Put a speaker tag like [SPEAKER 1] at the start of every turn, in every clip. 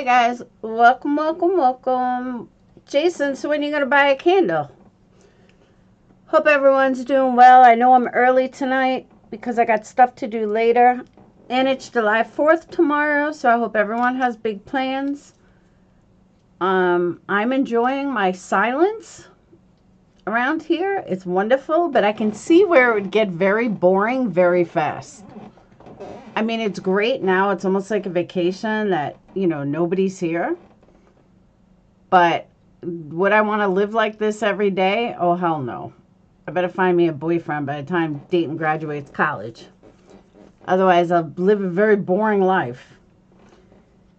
[SPEAKER 1] guys, welcome, welcome, welcome. Jason, so when are you gonna buy a candle? Hope everyone's doing well. I know I'm early tonight because I got stuff to do later. And it's July 4th tomorrow, so I hope everyone has big plans. I'm enjoying my silence around here. It's wonderful, but I can see where it would get very boring very fast. I mean, it's great now. It's almost like a vacation that, you know, nobody's here. But would I want to live like this every day? Oh, hell no. I better find me a boyfriend by the time Dayton graduates college. Otherwise, I'll live a very boring life.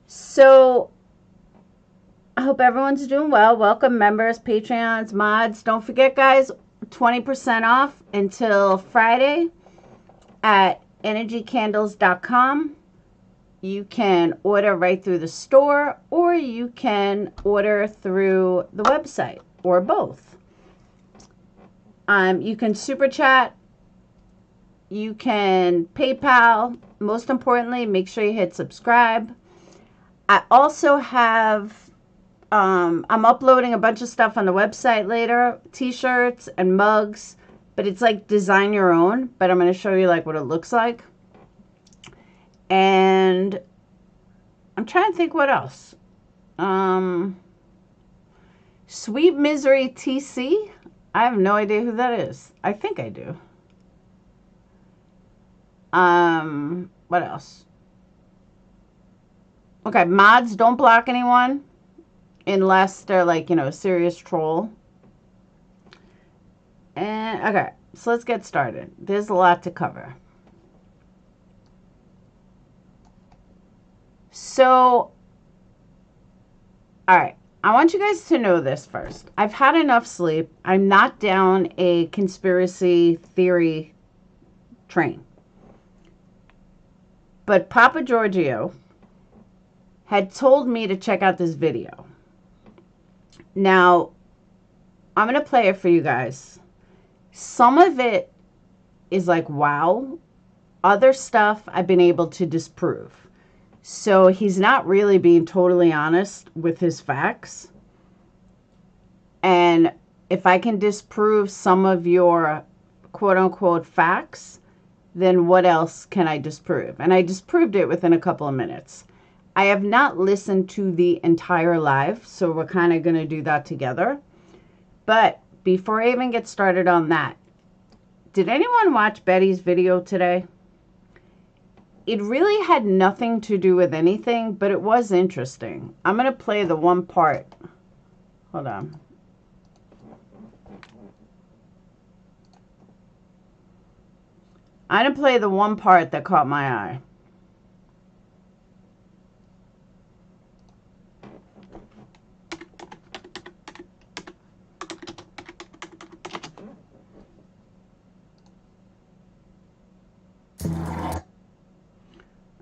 [SPEAKER 1] So, I hope everyone's doing well. Welcome, members, Patreons, mods. Don't forget, guys, 20% off until Friday at energycandles.com. You can order right through the store, or you can order through the website, or both. You can super chat. You can PayPal. Most importantly, make sure you hit subscribe. I also have, I'm uploading a bunch of stuff on the website later, t-shirts and mugs, but it's like design your own, but I'm going to show you like what it looks like. And I'm trying to think what else. Sweet Misery TC. I have no idea who that is. I think I do. What else? Okay, mods, don't block anyone unless they're like, you know, a serious troll. And okay, so let's get started. There's a lot to cover. So, all right, I want you guys to know this first. I've had enough sleep. I'm not down a conspiracy theory train. But Papa Giorgio had told me to check out this video. Now, I'm going to play it for you guys. Some of it is like, wow. Other stuff I've been able to disprove. So he's not really being totally honest with his facts. And if I can disprove some of your quote-unquote facts, then what else can I disprove? And I disproved it within a couple of minutes. I have not listened to the entire live, so we're kind of going to do that together. But before I even get started on that, did anyone watch Betty's video today? It really had nothing to do with anything, but it was interesting. I'm going to play the one part. Hold on. I'm going to play the one part that caught my eye.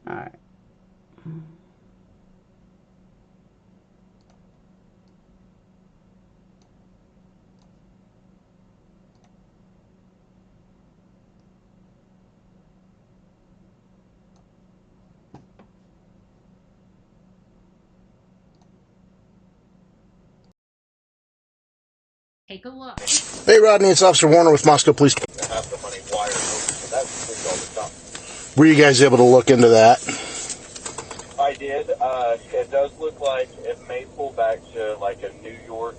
[SPEAKER 1] All right.
[SPEAKER 2] Take a look.
[SPEAKER 3] Hey, Rodney, it's Officer Warner with Moscow Police.
[SPEAKER 4] Have the money wired. That's all the time.
[SPEAKER 3] Were you guys able to look into that?
[SPEAKER 4] I did. It does look like it may pull back to like a New York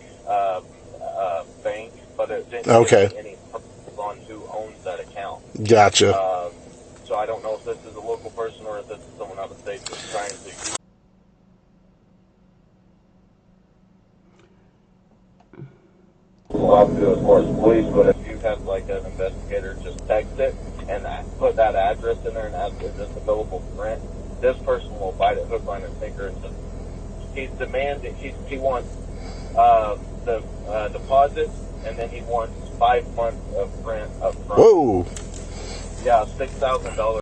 [SPEAKER 4] bank, but it didn't give me any purpose on who owns that account.
[SPEAKER 3] Gotcha.
[SPEAKER 4] So I don't know if this is a local person or if this is someone out of state that's trying to. I'll do as far as police, but if you have like an investigator, just text it and put that address in there and ask if it's available for rent. This person will bite it hook, line, and sinker. And he's demanding. He wants the deposit, and then he wants 5 months of rent up front.
[SPEAKER 3] Whoa.
[SPEAKER 4] Yeah, $6,000.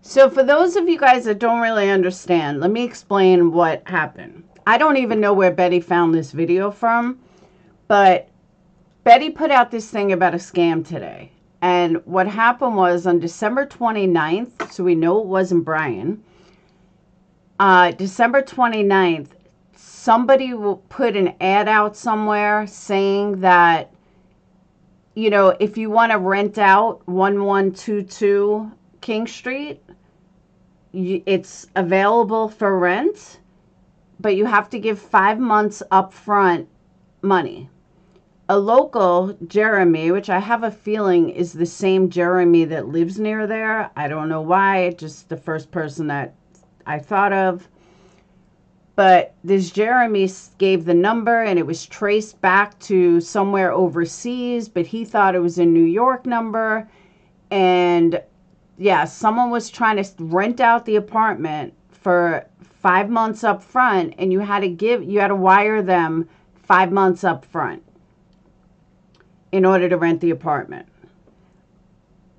[SPEAKER 1] So for those of you guys that don't really understand, let me explain what happened. I don't even know where Betty found this video from, but Betty put out this thing about a scam today. And what happened was on December 29th, so we know it wasn't Brian, December 29th, somebody will put an ad out somewhere saying that, you know, if you want to rent out 1122 King Street, it's available for rent, but you have to give 5 months upfront money. A local, Jeremy, which I have a feeling is the same Jeremy that lives near there. I don't know why, just the first person that I thought of. But this Jeremy gave the number and it was traced back to somewhere overseas, but he thought it was a New York number. And yeah, someone was trying to rent out the apartment for 5 months up front, and you had to wire them 5 months up front in order to rent the apartment.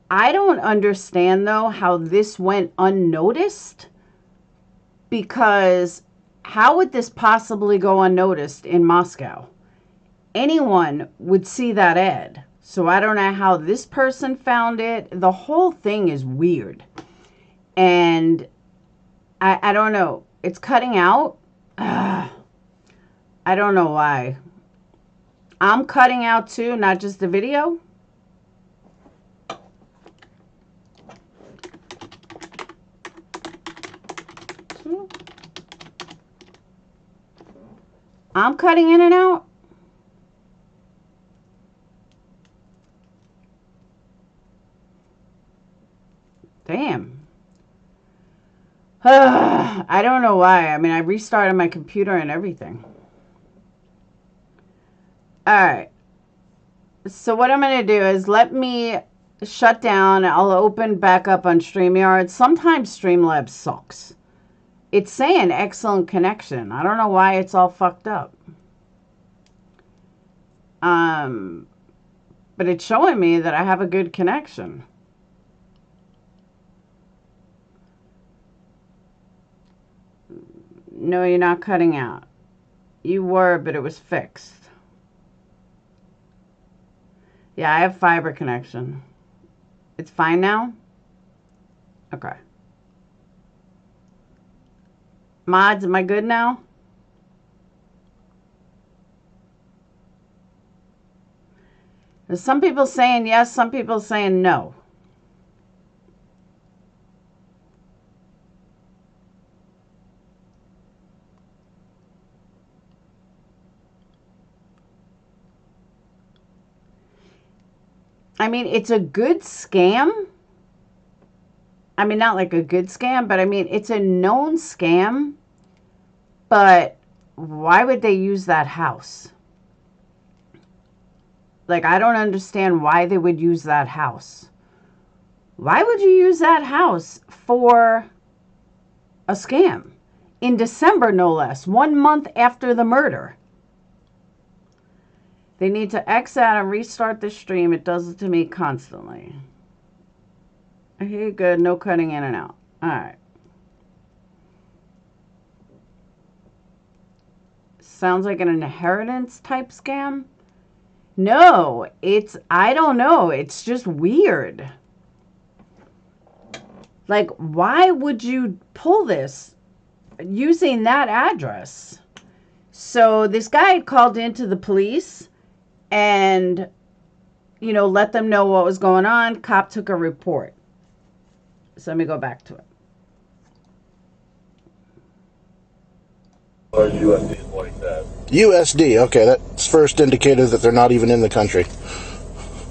[SPEAKER 1] I don't understand though how this went unnoticed, because how would this possibly go unnoticed in Moscow? Anyone would see that ad. So I don't know how this person found it. The whole thing is weird. And I don't know. It's cutting out. I don't know why. I'm cutting out too, not just the video. I'm cutting in and out. Damn. I don't know why. I mean, I restarted my computer and everything. Alright. So what I'm going to do is let me shut down. I'll open back up on StreamYard. Sometimes Streamlabs sucks. It's saying excellent connection. I don't know why it's all fucked up. But it's showing me that I have a good connection. No, you're not cutting out. You were, but it was fixed. Yeah, I have fiber connection. It's fine now? Okay. Mods, am I good now? There's some people saying yes, some people saying no. I mean, it's a good scam. I mean, not like a good scam, but I mean, it's a known scam. But why would they use that house? Like, I don't understand why they would use that house. Why would you use that house for a scam? In December, no less. 1 month after the murder. They need to X out and restart the stream. It does it to me constantly. Okay, good. No cutting in and out. All right. Sounds like an inheritance type scam. No, I don't know. It's just weird. Like, why would you pull this using that address? So this guy had called into the police and, you know, let them know what was going on. Cop took a report. So let me go back to it.
[SPEAKER 4] Or USD is what he said.
[SPEAKER 3] USD, okay, that's first indicator that they're not even in the country.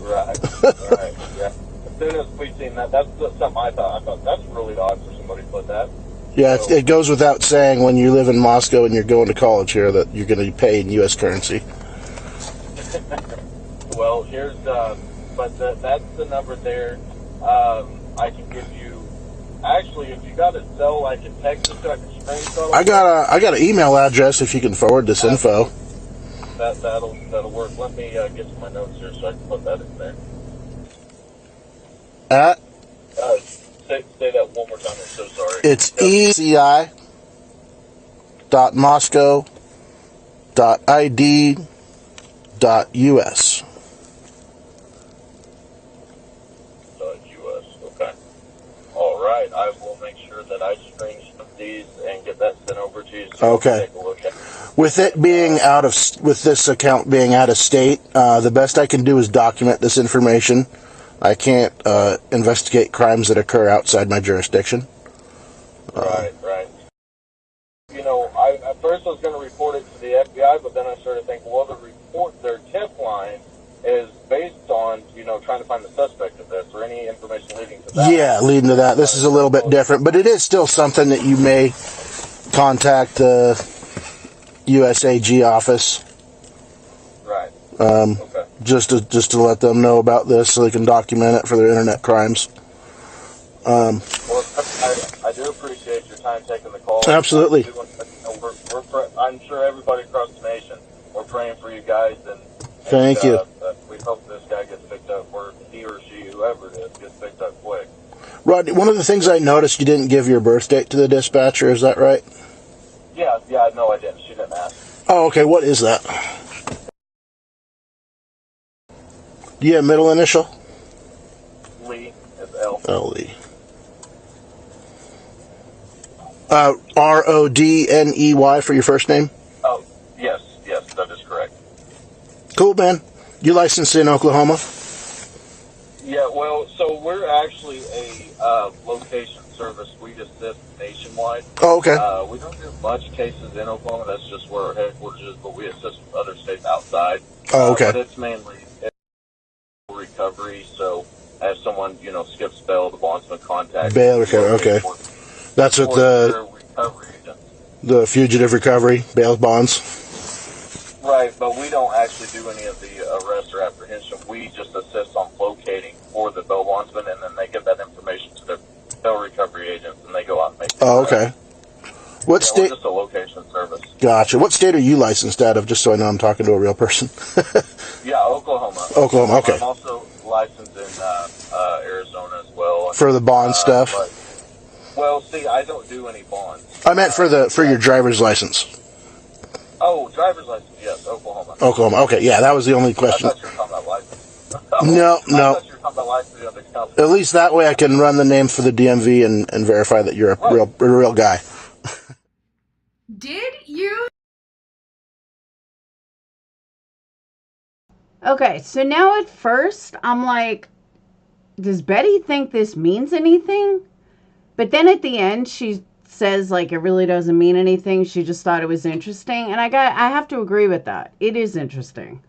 [SPEAKER 4] Right. Right. Yeah. As soon as we seen that, that's something I thought. That's really odd for somebody to put that.
[SPEAKER 3] Yeah,
[SPEAKER 4] So,
[SPEAKER 3] it goes without saying when you live in Moscow and you're going to college here that you're going to pay in U.S. currency.
[SPEAKER 4] well, here's but that's the number there. I can give you. Actually, if you got a cell, I can text it so I can screenshot.
[SPEAKER 3] I got an email address if you can forward this info.
[SPEAKER 4] That'll work. Let me get to my notes here so I can put that in there.
[SPEAKER 3] At
[SPEAKER 4] Say that one more time. I'm so sorry.
[SPEAKER 3] it's eci.moscow.id.us.
[SPEAKER 4] US. Okay. All right. I will make sure that I screenshot USDs and get that sent over to you. So
[SPEAKER 3] Okay.
[SPEAKER 4] take a look at it.
[SPEAKER 3] With it being with this account being out of state, the best I can do is document this information. I can't investigate crimes that occur outside my jurisdiction.
[SPEAKER 4] Right. You know, I at first I was going to report it to the FBI, but then I started thinking, well, their tip line is based on, you know, trying to find the suspect of this or any information leading to that.
[SPEAKER 3] Yeah, leading to that. This is a little bit different, but it is still something that you may contact the USAG office.
[SPEAKER 4] Right.
[SPEAKER 3] Okay. Just to let them know about this so they can document it for their internet crimes.
[SPEAKER 4] Well, I do appreciate your time taking the call.
[SPEAKER 3] Absolutely.
[SPEAKER 4] I'm sure everybody across the nation, we're praying for you guys, and
[SPEAKER 3] Thank you.
[SPEAKER 4] We hope this guy gets picked up, or he or she, whoever it is, gets picked up quick.
[SPEAKER 3] Rodney, one of the things I noticed, you didn't give your birth date to the dispatcher, is that right?
[SPEAKER 4] Yeah, no, I didn't. She didn't ask.
[SPEAKER 3] Oh, okay. What is that? Do you have middle initial?
[SPEAKER 4] Lee is L.
[SPEAKER 3] L-E. R-O-D-N-E-Y for your first name?
[SPEAKER 4] Oh, yes, that is correct.
[SPEAKER 3] Cool, man. You licensed in Oklahoma?
[SPEAKER 4] Yeah, well, so we're actually a location service. We assist nationwide.
[SPEAKER 3] Oh, okay.
[SPEAKER 4] We don't do much cases in Oklahoma. That's just where our headquarters is, but we assist with other states outside.
[SPEAKER 3] Oh, okay.
[SPEAKER 4] But it's mainly recovery, so as someone, you know, skips bail, the bondsman contacts.
[SPEAKER 3] Bail recovery, okay. That's what the fugitive recovery, bail bonds.
[SPEAKER 4] Right, but we don't actually do any of the arrest or apprehension. We just assist on locating for the bail bondsman, and then they give that information to their bail recovery agents, and they go out and make.
[SPEAKER 3] Oh, okay. What state?
[SPEAKER 4] We're just a location service.
[SPEAKER 3] Gotcha. What state are you licensed out of? Just so I know I'm talking to a real person.
[SPEAKER 4] Yeah, Oklahoma.
[SPEAKER 3] Oklahoma. Okay.
[SPEAKER 4] I'm also licensed in Arizona as well.
[SPEAKER 3] For the bond stuff.
[SPEAKER 4] Well, see, I don't do any bonds.
[SPEAKER 3] I meant for your driver's license.
[SPEAKER 4] Oh, driver's license, yes, Oklahoma.
[SPEAKER 3] Oklahoma. Okay, yeah, that was the only question.
[SPEAKER 4] I thought you were talking about license.
[SPEAKER 3] No.
[SPEAKER 4] I thought you were talking about license of the company.
[SPEAKER 3] At least that way I can run the name for the DMV and verify that you're a real guy.
[SPEAKER 2] Did you?
[SPEAKER 1] Okay, so now at first I'm like, does Betty think this means anything? But then at the end she says like it really doesn't mean anything. She just thought it was interesting, and I have to agree with that. It is interesting.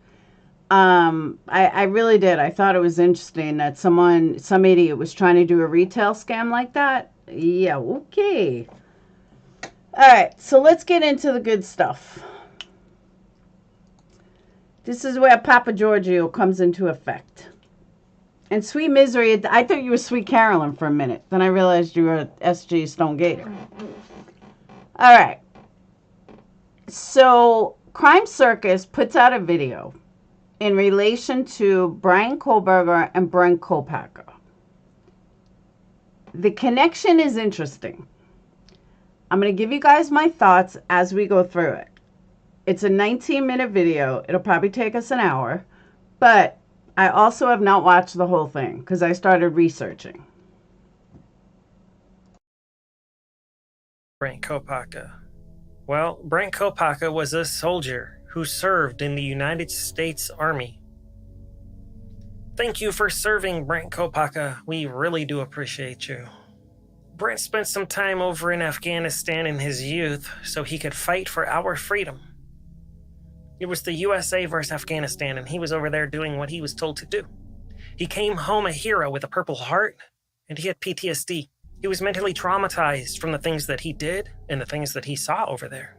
[SPEAKER 1] I really did. I thought it was interesting that some idiot was trying to do a retail scam like that. Yeah, okay. All right, so let's get into the good stuff. This is where Papa Giorgio comes into effect. And Sweet Misery, I thought you were Sweet Carolyn for a minute. Then I realized you were SG Stone Gator. All right. So Crime Circus puts out a video in relation to Bryankohberger and bryankohberger. The connection is interesting. I'm going to give you guys my thoughts as we go through it. It's a 19-minute video. It'll probably take us an hour. But I also have not watched the whole thing because I started researching.
[SPEAKER 5] Bryankohberger. Well, Bryankohberger was a soldier who served in the United States Army. Thank you for serving, Bryankohberger. We really do appreciate you. Brent spent some time over in Afghanistan in his youth so he could fight for our freedom. It was the USA versus Afghanistan, and he was over there doing what he was told to do. He came home a hero with a Purple Heart, and he had PTSD. He was mentally traumatized from the things that he did and the things that he saw over there.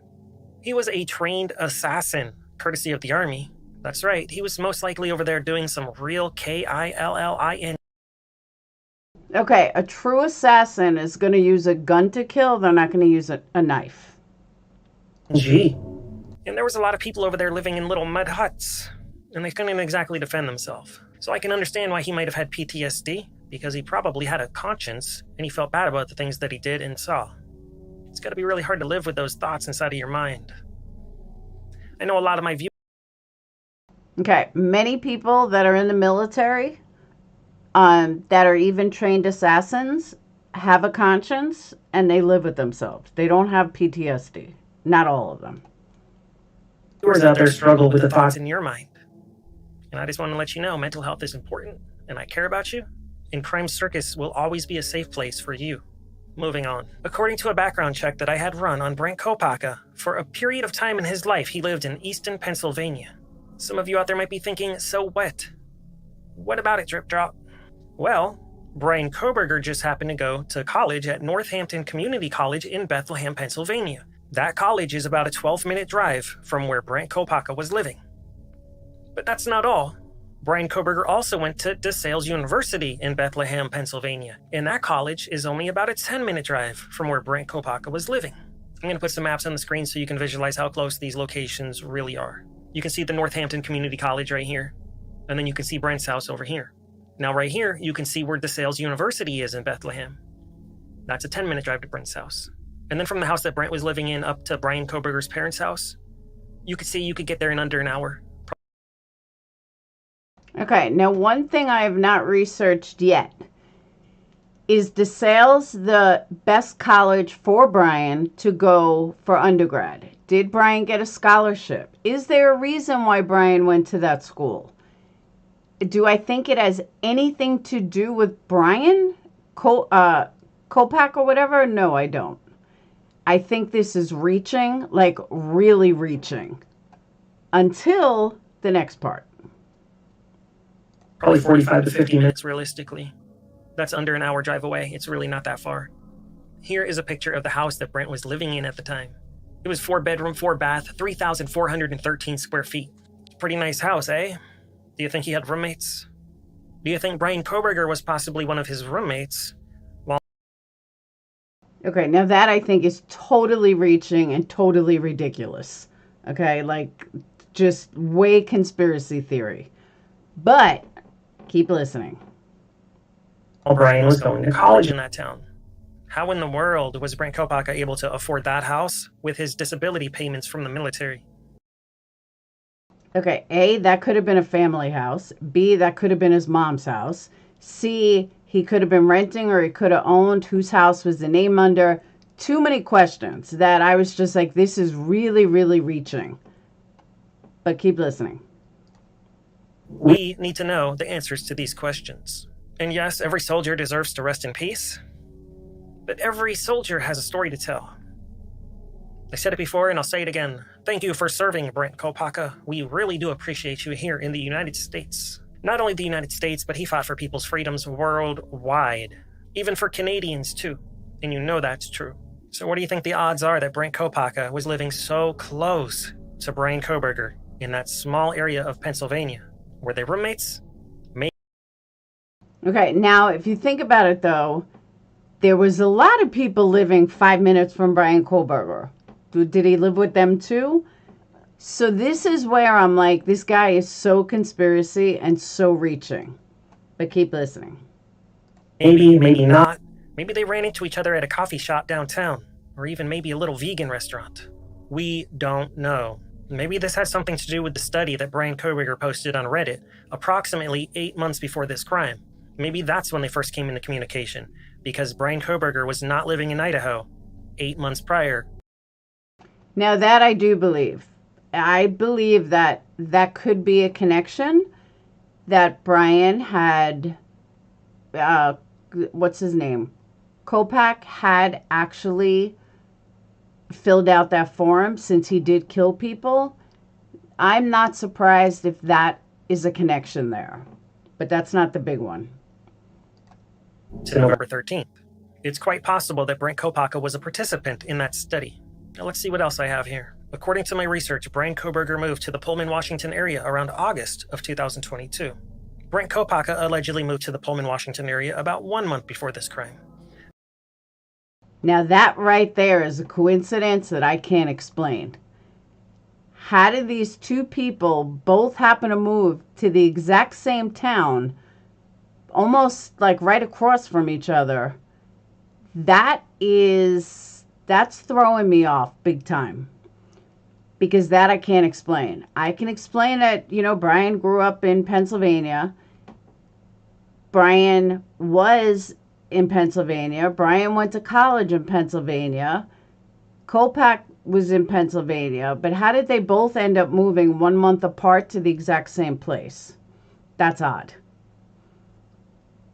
[SPEAKER 5] He was a trained assassin, courtesy of the Army. That's right, he was most likely over there doing some real KILLIN.
[SPEAKER 1] Okay, a true assassin is going to use a gun to kill. They're not going to use a knife.
[SPEAKER 5] Gee. And there was a lot of people over there living in little mud huts, and they couldn't exactly defend themselves. So I can understand why he might have had PTSD, because he probably had a conscience, and he felt bad about the things that he did and saw. It's got to be really hard to live with those thoughts inside of your mind. I know a lot of my viewers.
[SPEAKER 1] Okay, many people that are in the military, that are even trained assassins, have a conscience and they live with themselves. They don't have PTSD. Not all of them.
[SPEAKER 5] Viewers out there struggle with the thoughts in your mind. And I just want to let you know mental health is important, and I care about you, and Crime Circus will always be a safe place for you. Moving on. According to a background check that I had run on bryankohberger, for a period of time in his life, he lived in Easton, Pennsylvania. Some of you out there might be thinking, so what? What about it, Drip Drop? Well, bryankohberger just happened to go to college at Northampton Community College in Bethlehem, Pennsylvania. That college is about a 12-minute drive from where bryankohberger was living. But that's not all. bryankohberger also went to DeSales University in Bethlehem, Pennsylvania, and that college is only about a 10-minute drive from where bryankohberger was living. I'm going to put some maps on the screen so you can visualize how close these locations really are. You can see the Northampton Community College right here, and then you can see Brent's house over here. Now right here, you can see where DeSales University is in Bethlehem. That's a 10-minute drive to Brent's house. And then from the house that Brent was living in up to bryankohberger's parents' house, you could see you could get there in under an hour.
[SPEAKER 1] Okay, now one thing I have not researched yet. Is DeSales the best college for Brian to go for undergrad? Did Brian get a scholarship? Is there a reason why Brian went to that school? Do I think it has anything to do with Brian? Kopak or whatever? No, I don't. I think this is reaching, like really reaching, until the next part.
[SPEAKER 5] Probably 45 to 50 minutes realistically. That's under an hour drive away. It's really not that far. Here is a picture of the house that Brent was living in at the time. It was 4-bedroom, 4-bath, 3,413 square feet. Pretty nice house, eh? Do you think he had roommates? Do you think bryankohberger was possibly one of his roommates?
[SPEAKER 1] Okay, now that I think is totally reaching and totally ridiculous. Okay, like just way conspiracy theory. But keep listening.
[SPEAKER 5] While Brian was going to college in that town. How in the world was bryankohberger able to afford that house with his disability payments from the military?
[SPEAKER 1] Okay, A, that could have been a family house. B, that could have been his mom's house. C, he could have been renting or he could have owned. Whose house was the name under? Too many questions that I was just like, this is really, really reaching. But keep listening.
[SPEAKER 5] We need to know the answers to these questions. And yes, every soldier deserves to rest in peace. But every soldier has a story to tell. I said it before and I'll say it again. Thank you for serving, bryankohberger. We really do appreciate you here in the United States. Not only the United States, but he fought for people's freedoms worldwide. Even for Canadians, too. And you know that's true. So what do you think the odds are that bryankohberger was living so close to bryankohberger in that small area of Pennsylvania? Were they roommates? Maybe.
[SPEAKER 1] Okay, now if you think about it though, there was a lot of people living 5 minutes from bryankohberger. Did he live with them too? So this is where I'm like, this guy is so conspiracy and so reaching. But keep listening.
[SPEAKER 5] Maybe, maybe not. Maybe they ran into each other at a coffee shop downtown, or even maybe a little vegan restaurant. We don't know. Maybe this has something to do with the study that bryankohberger posted on Reddit approximately 8 months before this crime. Maybe that's when they first came into communication, because bryankohberger was not living in Idaho 8 months prior.
[SPEAKER 1] Now that I do believe. I believe that that could be a connection, that Brian had, what's his name? Kopak had actually filled out that form since he did kill people. I'm not surprised if that is a connection there, but that's not the big one.
[SPEAKER 5] To November 13th. It's quite possible that bryankohberger was a participant in that study. Now let's see what else I have here. According to my research, bryankohberger moved to the Pullman, Washington area around August of 2022. bryankohberger allegedly moved to the Pullman, Washington area about 1 month before this crime.
[SPEAKER 1] Now that right there is a coincidence that I can't explain. How did these two people both happen to move to the exact same town, almost like right across from each other? That's throwing me off big time. Because that I can't explain. I can explain that, Brian grew up in Pennsylvania. Brian was in Pennsylvania. Brian went to college in Pennsylvania. Kopak was in Pennsylvania. But how did they both end up moving 1 month apart to the exact same place? That's odd.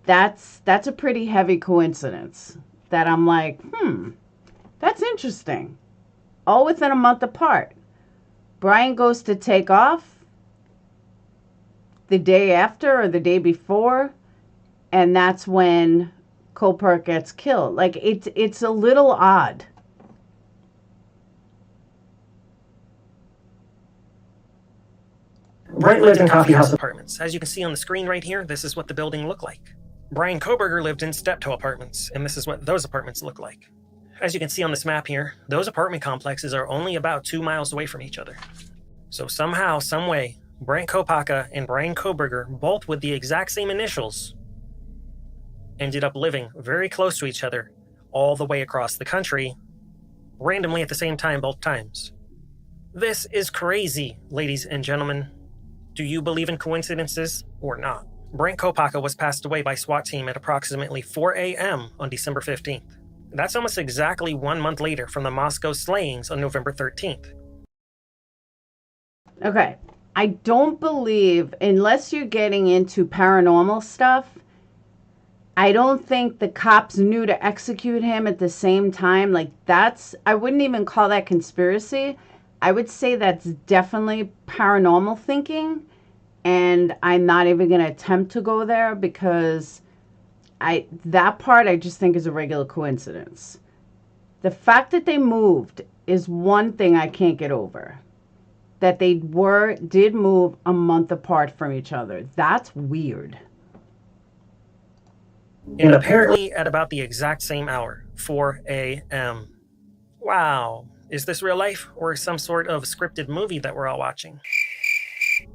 [SPEAKER 1] That's a pretty heavy coincidence that I'm like, that's interesting. All within a month apart. Brian goes to take off the day after or the day before, and that's when Kopak gets killed. Like, it's a little odd.
[SPEAKER 5] Brent lived in coffee house apartments. As you can see on the screen right here, this is what the building looked like. Bryankohberger lived in steptoe apartments, and this is what those apartments look like. As you can see on this map here, those apartment complexes are only about 2 miles away from each other. So somehow, someway, Brent Kopacha and Bryankohberger, both with the exact same initials, ended up living very close to each other all the way across the country, randomly at the same time both times. This is crazy, ladies and gentlemen. Do you believe in coincidences or not? Brent Kopacha was passed away by SWAT team at approximately 4 a.m. on December 15th. That's almost exactly 1 month later from the Moscow slayings on November 13th.
[SPEAKER 1] Okay, I don't believe, unless you're getting into paranormal stuff, I don't think the cops knew to execute him at the same time. Like, I wouldn't even call that conspiracy. I would say that's definitely paranormal thinking, and I'm not even going to attempt to go there because that part I just think is a regular coincidence. The fact that they moved is one thing I can't get over. That they did move a month apart from each other. That's weird.
[SPEAKER 5] And apparently at about the exact same hour, 4 a.m. Wow. Is this real life or some sort of scripted movie that we're all watching?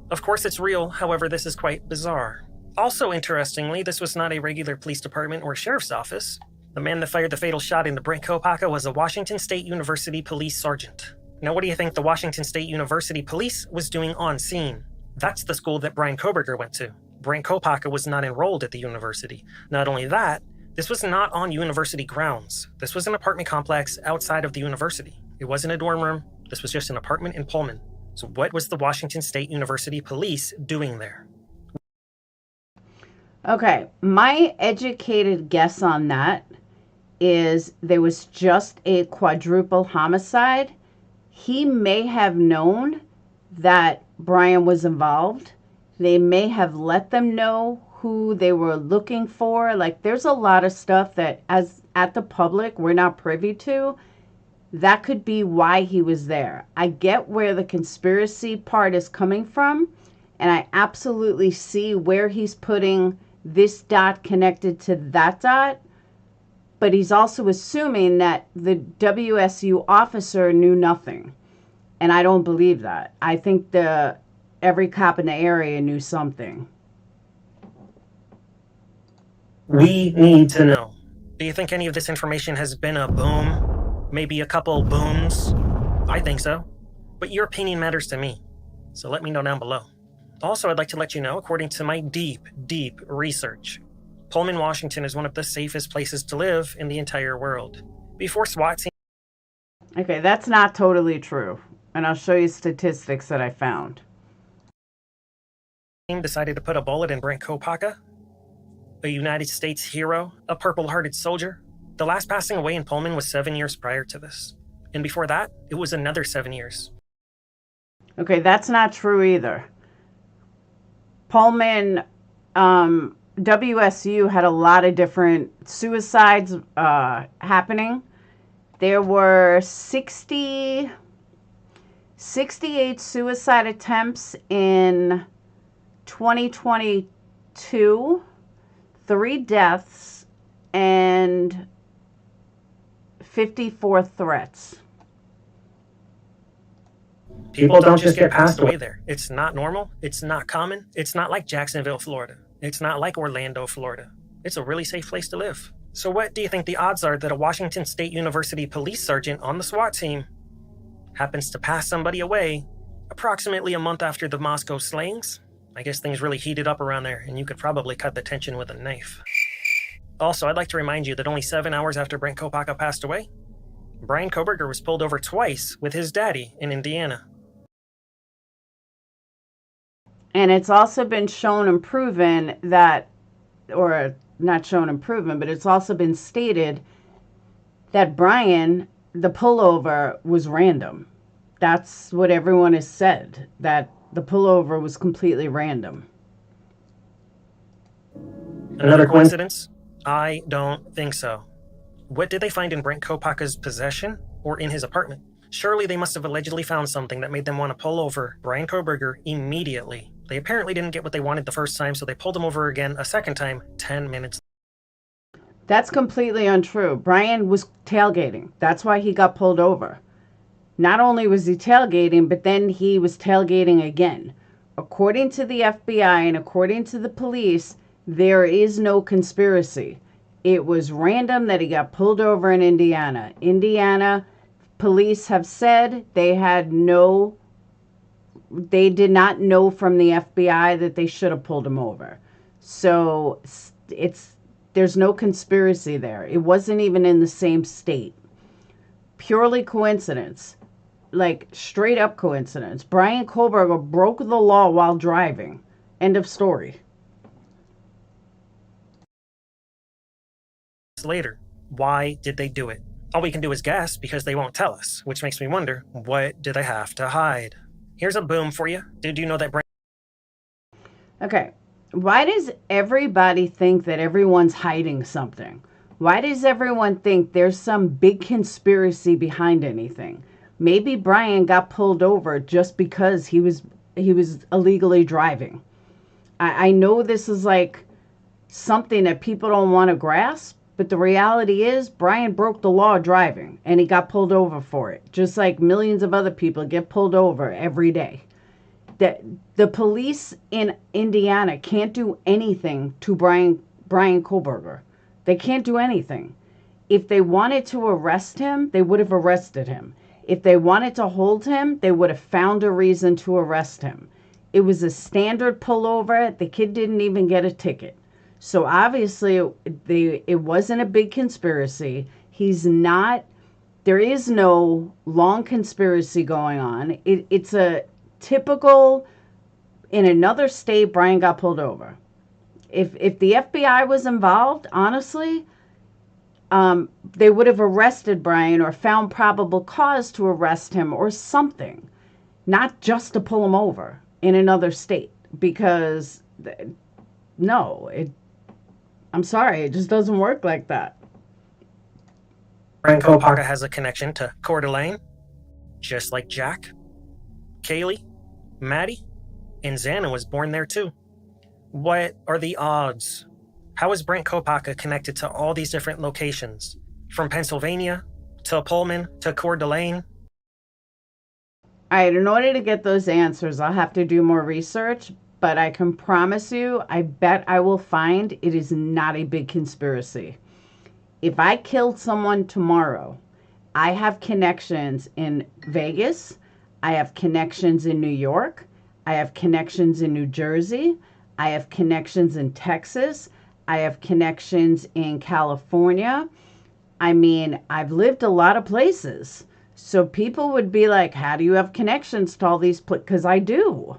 [SPEAKER 5] Of course it's real, however this is quite bizarre. Also interestingly, this was not a regular police department or sheriff's office. The man that fired the fatal shot into Brent Kopacha was a Washington State University police sergeant. Now what do you think the Washington State University Police was doing on scene? That's the school that Bryankohberger went to. Brent Kopacha was not enrolled at the university. Not only that, this was not on university grounds. This was an apartment complex outside of the university. It wasn't a dorm room. This was just an apartment in Pullman. So what was the Washington State University Police doing there?
[SPEAKER 1] Okay, my educated guess on that is there was just a quadruple homicide. He may have known that Brian was involved. They may have let them know who they were looking for. Like, there's a lot of stuff that at the public we're not privy to. That could be why he was there. I get where the conspiracy part is coming from, and I absolutely see where he's putting this dot connected to that dot, but he's also assuming that the WSU officer knew nothing, and I don't believe that. I think every cop in the area knew something.
[SPEAKER 5] We need to know. Do you think any of this information has been a boom? Maybe a couple booms? I think so. But your opinion matters to me, so let me know down below. Also, I'd like to let you know, according to my deep research, Pullman, Washington is one of the safest places to live in the entire world. Before SWAT team...
[SPEAKER 1] Okay, that's not totally true. And I'll show you statistics that I found.
[SPEAKER 5] Decided to put a bullet in Brent Kopacha, a United States hero, a purple-hearted soldier. The last passing away in Pullman was 7 years prior to this. And before that, it was another 7 years.
[SPEAKER 1] Okay, that's not true either. Pullman, WSU had a lot of different suicides happening. There were 68 suicide attempts in 2022, 3 deaths, and 54 threats.
[SPEAKER 5] People don't just get passed away there. It's not normal. It's not common. It's not like Jacksonville, Florida. It's not like Orlando, Florida. It's a really safe place to live. So what do you think the odds are that a Washington State University police sergeant on the SWAT team happens to pass somebody away approximately a month after the Moscow slayings? I guess things really heated up around there, and you could probably cut the tension with a knife. Also, I'd like to remind you that only 7 hours after Brent Kopaka passed away, Bryan-Kohberger was pulled over twice with his daddy in Indiana.
[SPEAKER 1] And it's also been shown and proven that, or not shown and proven, but it's also been stated that Brian, the pullover, was random. That's what everyone has said, that the pullover was completely random.
[SPEAKER 5] Another coincidence? I don't think so. What did they find in Brent Kopaka's possession or in his apartment? Surely they must have allegedly found something that made them want to pull over Bryan-Kohberger immediately. They apparently didn't get what they wanted the first time, so they pulled him over again a second time 10 minutes.
[SPEAKER 1] That's completely untrue. Brian was tailgating. That's why he got pulled over. Not only was he tailgating, but then he was tailgating again. According to the FBI and according to the police, there is no conspiracy. It was random that he got pulled over in Indiana. Indiana police have said they did not know from the FBI that they should have pulled him over. So there's no conspiracy there. It wasn't even in the same state. Purely coincidence. Like straight up coincidence. Bryan-Kohberger broke the law while driving. End of story.
[SPEAKER 5] Later, why did they do it? All we can do is guess because they won't tell us, which makes me wonder, what do they have to hide? Here's a boom for you. Did you know that
[SPEAKER 1] Okay, why does everybody think that everyone's hiding something? Why does everyone think there's some big conspiracy behind anything? Maybe Brian got pulled over just because he was illegally driving. I know this is like something that people don't want to grasp, but the reality is Brian broke the law driving and he got pulled over for it, just like millions of other people get pulled over every day. The police in Indiana can't do anything to Bryan-Kohberger. They can't do anything. If they wanted to arrest him, they would have arrested him. If they wanted to hold him, they would have found a reason to arrest him. It was a standard pullover. The kid didn't even get a ticket. So obviously it wasn't a big conspiracy. There is no long conspiracy going on. It's a typical, in another state, Brian got pulled over. If the FBI was involved, honestly, they would have arrested Brian or found probable cause to arrest him or something, not just to pull him over in another state. Because I'm sorry, it just doesn't work like that.
[SPEAKER 5] Brent Kopaka has a connection to Coeur d'Alene, just like Jack, Kaylee, Maddie, and Xana was born there too. What are the odds? How is Brent Kopaka connected to all these different locations? From Pennsylvania, to Pullman, to Coeur d'Alene?
[SPEAKER 1] All right, in order to get those answers, I'll have to do more research, but I can promise you, I bet I will find it is not a big conspiracy. If I killed someone tomorrow, I have connections in Vegas, I have connections in New York, I have connections in New Jersey, I have connections in Texas, I have connections in California. I mean, I've lived a lot of places. So people would be like, how do you have connections to all these places? Because I do.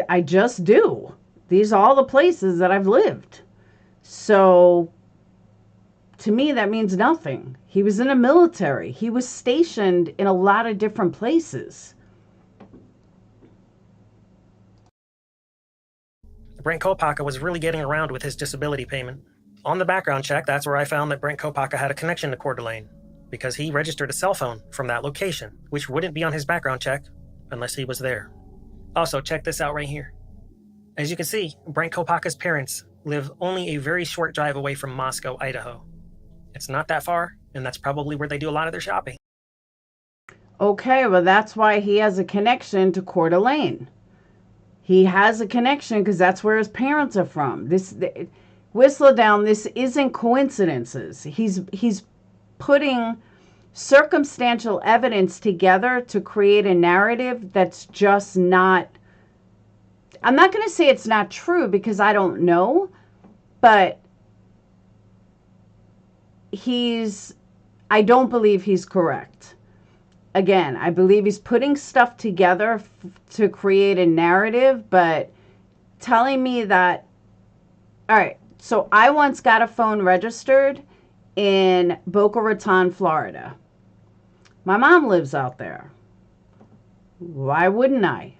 [SPEAKER 1] I just do. These are all the places that I've lived. So to me, that means nothing. He was in the military. He was stationed in a lot of different places.
[SPEAKER 5] Brent Kopaka was really getting around with his disability payment. On the background check, that's where I found that Brent Kopaka had a connection to Coeur d'Alene, because he registered a cell phone from that location, which wouldn't be on his background check unless he was there. Also, check this out right here. As you can see, Brent Kopaka's parents live only a very short drive away from Moscow, Idaho. It's not that far, and that's probably where they do a lot of their shopping.
[SPEAKER 1] Okay, well, that's why he has a connection to Coeur d'Alene. He has a connection because that's where his parents are from. Whistler down, this isn't coincidences. He's putting circumstantial evidence together to create a narrative that's just not, I'm not going to say it's not true because I don't know, but I don't believe he's correct. Again, I believe he's putting stuff together to create a narrative, but telling me that, all right, so I once got a phone registered in Boca Raton, Florida. My mom lives out there. Why wouldn't I?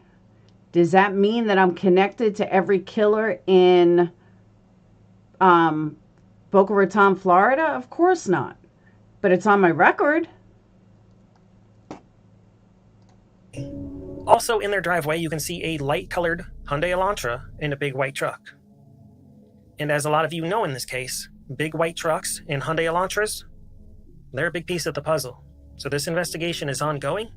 [SPEAKER 1] Does that mean that I'm connected to every killer in Boca Raton, Florida? Of course not. But it's on my record.
[SPEAKER 5] Also in their driveway, you can see a light-colored Hyundai Elantra in a big white truck. And as a lot of you know in this case, big white trucks and Hyundai Elantras, they're a big piece of the puzzle. So this investigation is ongoing,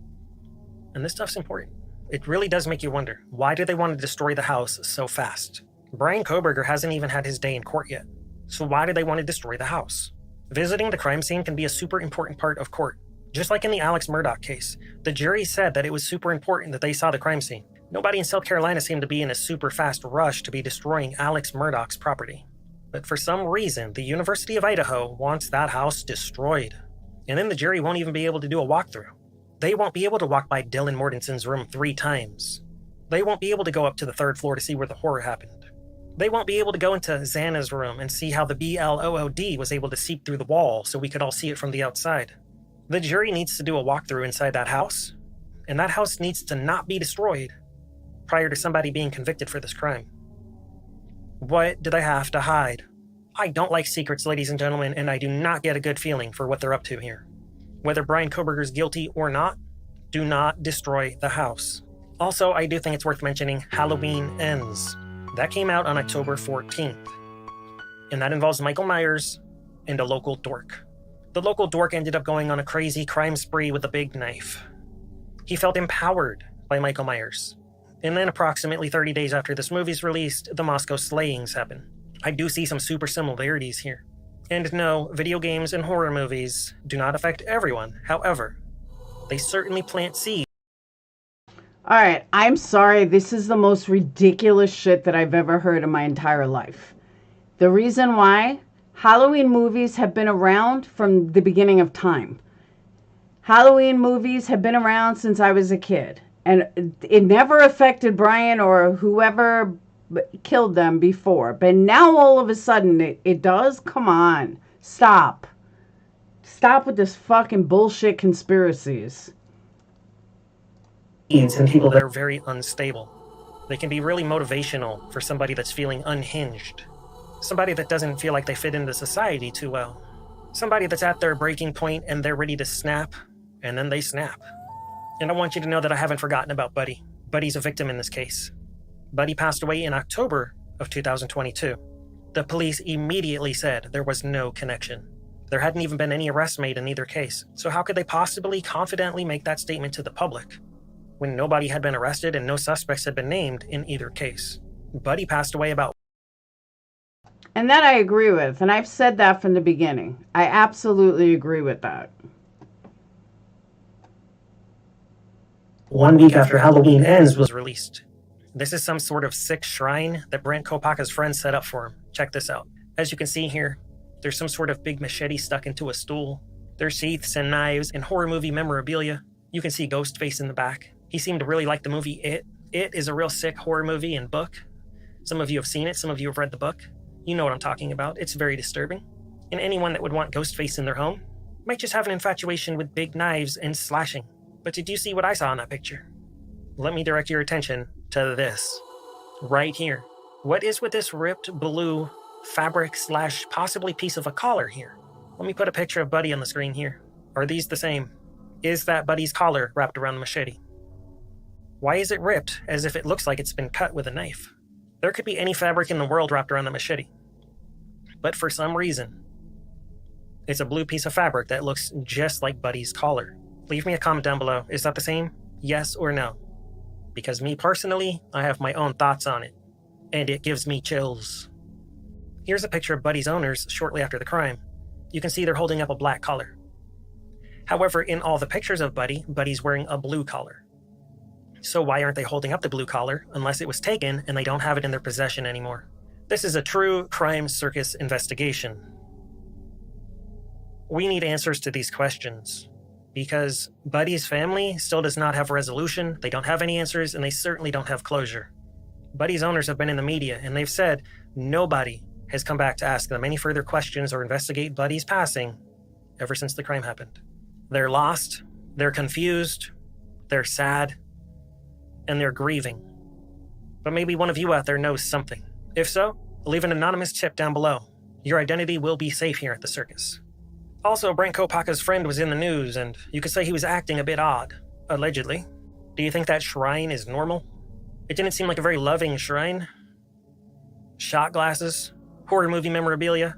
[SPEAKER 5] and this stuff's important. It really does make you wonder, why do they want to destroy the house so fast? Bryankohberger hasn't even had his day in court yet, so why do they want to destroy the house? Visiting the crime scene can be a super important part of court. Just like in the Alex Murdaugh case, the jury said that it was super important that they saw the crime scene. Nobody in South Carolina seemed to be in a super fast rush to be destroying Alex Murdaugh's property. But for some reason, the University of Idaho wants that house destroyed. And then the jury won't even be able to do a walkthrough. They won't be able to walk by Dylan Mortensen's room 3 times. They won't be able to go up to the 3rd floor to see where the horror happened. They won't be able to go into Xana's room and see how the BLOOD was able to seep through the wall so we could all see it from the outside. The jury needs to do a walkthrough inside that house, and that house needs to not be destroyed prior to somebody being convicted for this crime. What do they have to hide? I don't like secrets, ladies and gentlemen, and I do not get a good feeling for what they're up to here. Whether Bryankohberger's guilty or not, do not destroy the house. Also, I do think it's worth mentioning Halloween Ends. That came out on October 14th, and that involves Michael Myers and a local dork. The local dork ended up going on a crazy crime spree with a big knife. He felt empowered by Michael Myers. And then approximately 30 days after this movie's released, the Moscow slayings happen. I do see some super similarities here. And no, video games and horror movies do not affect everyone. However, they certainly plant seeds.
[SPEAKER 1] All right, I'm sorry. This is the most ridiculous shit that I've ever heard in my entire life. The reason why? Halloween movies have been around from the beginning of time. Halloween movies have been around since I was a kid. And it never affected Brian or whoever killed them before. But now all of a sudden it does? Come on. Stop. Stop with this fucking bullshit conspiracies.
[SPEAKER 5] And people that are very unstable. They can be really motivational for somebody that's feeling unhinged. Somebody that doesn't feel like they fit into society too well. Somebody that's at their breaking point and they're ready to snap, and then they snap. And I want you to know that I haven't forgotten about Buddy. Buddy's a victim in this case. Buddy passed away in October of 2022. The police immediately said there was no connection. There hadn't even been any arrests made in either case. So how could they possibly confidently make that statement to the public when nobody had been arrested and no suspects had been named in either case? Buddy passed away about...
[SPEAKER 1] And that I agree with, and I've said that from the beginning. I absolutely agree with that.
[SPEAKER 5] 1 week after Halloween Ends was released. This is some sort of sick shrine that Brent Kopaka's friends set up for him. Check this out. As you can see here, there's some sort of big machete stuck into a stool. There's sheaths and knives and horror movie memorabilia. You can see Ghostface in the back. He seemed to really like the movie It. It is a real sick horror movie and book. Some of you have seen it, some of you have read the book. You know what I'm talking about. It's very disturbing. And anyone that would want Ghostface in their home might just have an infatuation with big knives and slashing. But did you see what I saw in that picture? Let me direct your attention to this. Right here. What is with this ripped blue fabric / possibly piece of a collar here? Let me put a picture of Buddy on the screen here. Are these the same? Is that Buddy's collar wrapped around the machete? Why is it ripped as if it looks like it's been cut with a knife? There could be any fabric in the world wrapped around the machete. But for some reason, it's a blue piece of fabric that looks just like Buddy's collar. Leave me a comment down below. Is that the same? Yes or no? Because me personally, I have my own thoughts on it. And it gives me chills. Here's a picture of Buddy's owners shortly after the crime. You can see they're holding up a black collar. However, in all the pictures of Buddy, Buddy's wearing a blue collar. So why aren't they holding up the blue collar unless it was taken and they don't have it in their possession anymore? This is a true crime circus investigation. We need answers to these questions. Because Buddy's family still does not have a resolution, they don't have any answers, and they certainly don't have closure. Buddy's owners have been in the media, and they've said nobody has come back to ask them any further questions or investigate Buddy's passing ever since the crime happened. They're lost, they're confused, they're sad, and they're grieving. But maybe one of you out there knows something. If so, leave an anonymous tip down below. Your identity will be safe here at the circus. Also, bryankohberger's friend was in the news, and you could say he was acting a bit odd, allegedly. Do you think that shrine is normal? It didn't seem like a very loving shrine. Shot glasses, horror movie memorabilia,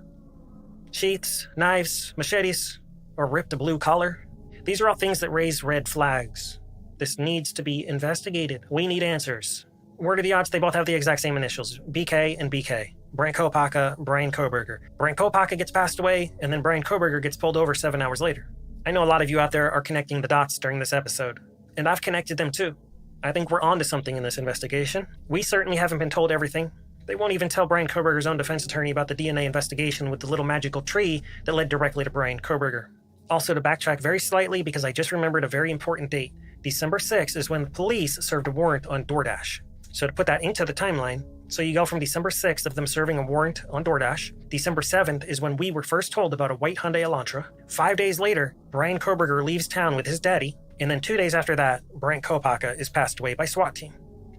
[SPEAKER 5] sheaths, knives, machetes, or ripped a blue collar. These are all things that raise red flags. This needs to be investigated. We need answers. What are the odds they both have the exact same initials? BK and BK. Bryankohberger, bryankohberger. Bryankohberger gets passed away, and then bryankohberger gets pulled over 7 hours later. I know a lot of you out there are connecting the dots during this episode, and I've connected them too. I think we're onto something in this investigation. We certainly haven't been told everything. They won't even tell bryankohberger's own defense attorney about the DNA investigation with the little magical tree that led directly to bryankohberger. Also, to backtrack very slightly, because I just remembered a very important date, December 6th is when the police served a warrant on DoorDash. So to put that into the timeline, so you go from December 6th of them serving a warrant on DoorDash, December 7th is when we were first told about a white Hyundai Elantra. 5 days later, bryankohberger leaves town with his daddy, and then 2 days after that, bryankohberger is passed away by SWAT team.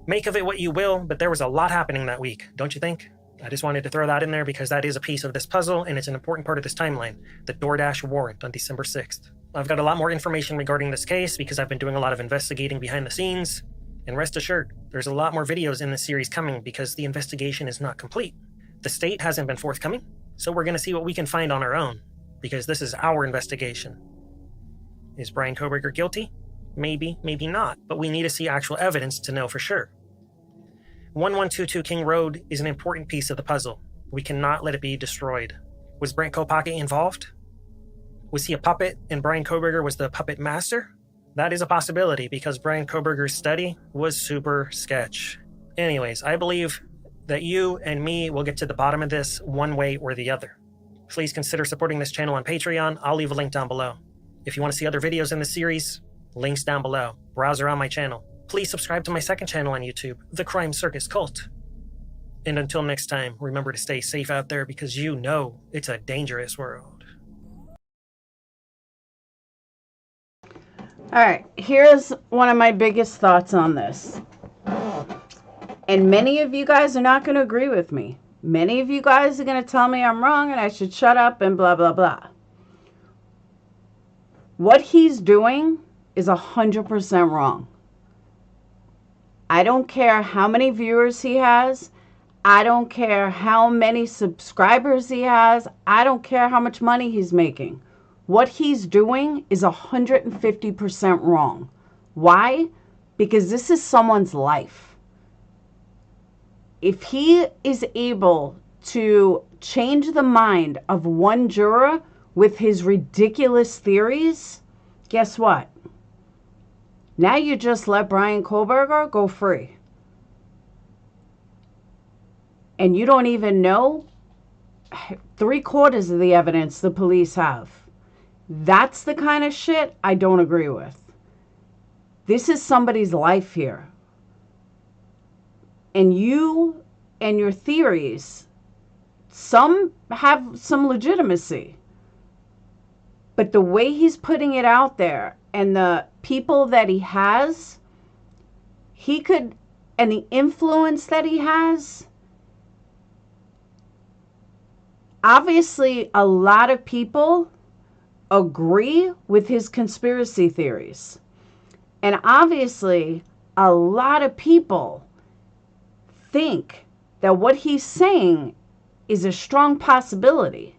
[SPEAKER 5] Make of it what you will, but there was a lot happening that week, don't you think? I just wanted to throw that in there because that is a piece of this puzzle, and it's an important part of this timeline, the DoorDash warrant on December 6th. I've got a lot more information regarding this case because I've been doing a lot of investigating behind the scenes, and rest assured, there's a lot more videos in this series coming because the investigation is not complete. The state hasn't been forthcoming, so we're going to see what we can find on our own, because this is our investigation. Is bryankohberger guilty? Maybe, maybe not, but we need to see actual evidence to know for sure. 1122 King Road is an important piece of the puzzle. We cannot let it be destroyed. Was bryankohberger involved? Was he a puppet and bryankohberger was the puppet master? That is a possibility because bryankohberger's study was super sketch. Anyways, I believe that you and me will get to the bottom of this one way or the other. Please consider supporting this channel on Patreon. I'll leave a link down below. If you want to see other videos in the series, links down below. Browse around my channel. Please subscribe to my second channel on YouTube, The Crime Circus Cult. And until next time, remember to stay safe out there because you know it's a dangerous world.
[SPEAKER 1] All right, here's one of my biggest thoughts on this. And many of you guys are not going to agree with me. Many of you guys are going to tell me I'm wrong and I should shut up and blah, blah, blah. What he's doing is 100% wrong. I don't care how many viewers he has. I don't care how many subscribers he has. I don't care how much money he's making. What he's doing is 150% wrong. Why? Because this is someone's life. If he is able to change the mind of one juror with his ridiculous theories, guess what? Now you just let bryankohberger go free. And you don't even know 3/4 of the evidence the police have. That's the kind of shit I don't agree with. This is somebody's life here. And you and your theories, some have some legitimacy. But the way he's putting it out there and the people that he has, he could, and the influence that he has, obviously a lot of people agree with his conspiracy theories. And obviously, a lot of people think that what he's saying is a strong possibility.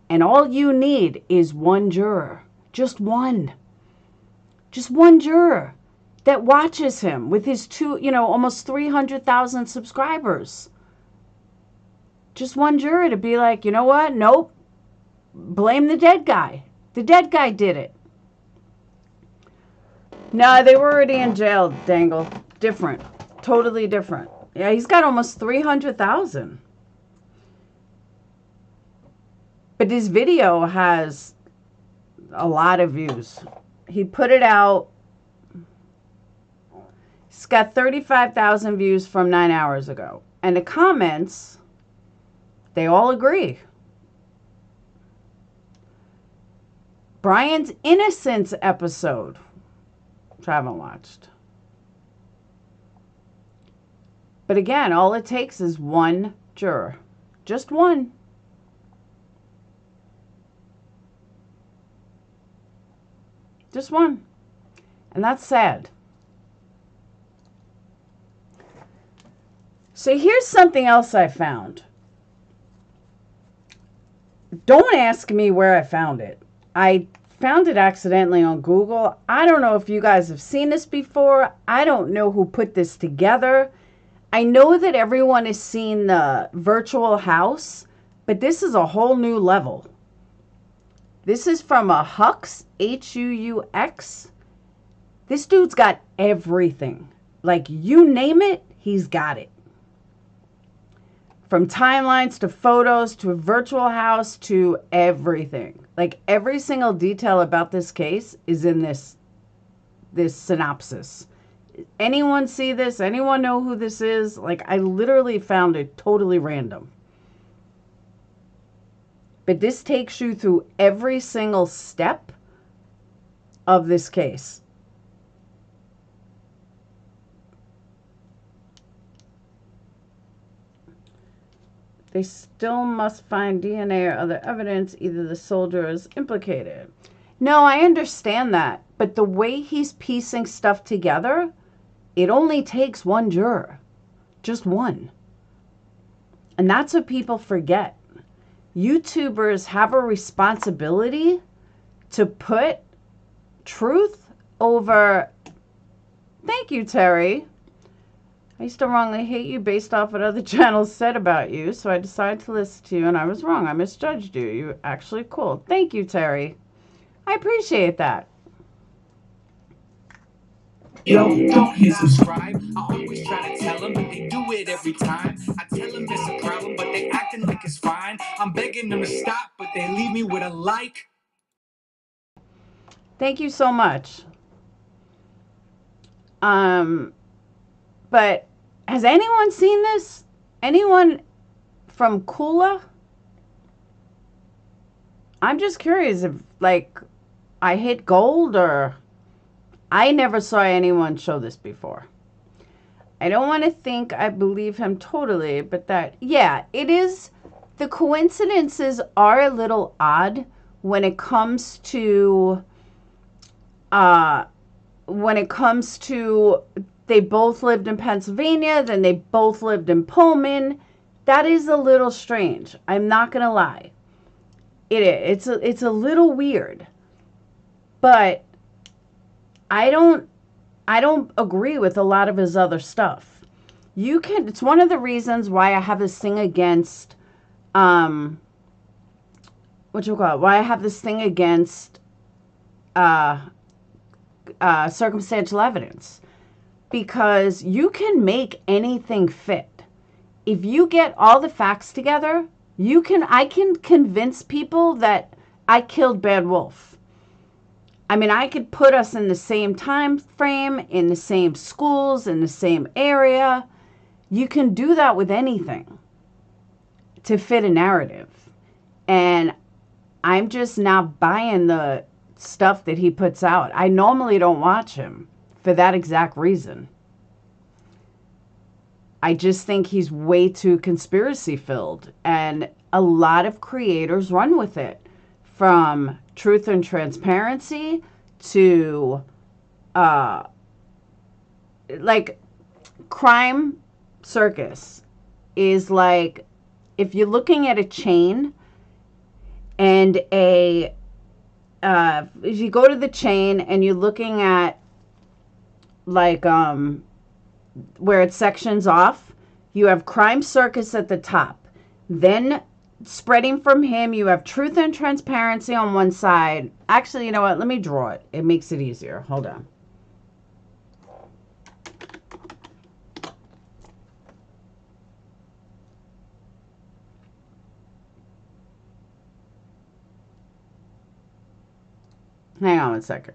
[SPEAKER 1] And all you need is one juror. Just one. Just one juror that watches him with his almost 300,000 subscribers. Just one juror to be like, you know what? Nope. Blame the dead guy. The dead guy did it. No, they were already in jail, Dangle. Different. Totally different. Yeah, he's got almost 300,000. But his video has a lot of views. He put it out. It's got 35,000 views from 9 hours ago. And the comments, they all agree. Brian's Innocence episode, which I haven't watched. But again, all it takes is one juror. Just one. Just one. And that's sad. So here's something else I found. Don't ask me where I found it. I found it accidentally on Google. I don't know if you guys have seen this before. I don't know who put this together. I know that everyone has seen the virtual house, but this is a whole new level. This is from a Hux, H-U-U-X. This dude's got everything. Like, you name it, he's got it. From timelines to photos to a virtual house to everything. Like, every single detail about this case is in this synopsis. Anyone see this? Anyone know who this is? Like, I literally found it totally random. But this takes you through every single step of this case. They still must find DNA or other evidence, either the soldier is implicated. No, I understand that. But the way he's piecing stuff together, it only takes one juror. Just one. And that's what people forget. YouTubers have a responsibility to put truth over... Thank you, Terry. I used to wrongly hate you based off what other channels said about you, so I decided to listen to you, and I was wrong. I misjudged you. You're actually cool. Thank you, Terry. I appreciate that.
[SPEAKER 2] Yo, don't hit subscribe. I always try to tell them, but they do it every time. I tell them it's a problem, but they acting like it's fine. I'm begging them to stop, but they leave me with a like.
[SPEAKER 1] Thank you so much. But has anyone seen this? Anyone from Kula? I'm just curious if, like, I hit gold or... I never saw anyone show this before. I don't want to think I believe him totally, but that, yeah, it is. The coincidences are a little odd when it comes to, they both lived in Pennsylvania, then they both lived in Pullman. That is a little strange. I'm not going to lie. It's a little weird. But I don't agree with a lot of his other stuff. It's one of the reasons why I have this thing against, why I have this thing against, circumstantial evidence. Because you can make anything fit. If you get all the facts together, I can convince people that I killed Bad Wolf. I mean, I could put us in the same time frame, in the same schools, in the same area. You can do that with anything to fit a narrative. And I'm just not buying the stuff that he puts out. I normally don't watch him for that exact reason. I just think he's way too conspiracy filled. And a lot of creators run with it. From Truth and Transparency to, like, Crime Circus is like, if you're looking at a chain and if you go to the chain and you're looking at, like, where it sections off, you have Crime Circus at the top. Then spreading from him, you have Truth and Transparency on one side. Actually, you know what? Let me draw it. It makes it easier. Hold on. Hang on 1 second.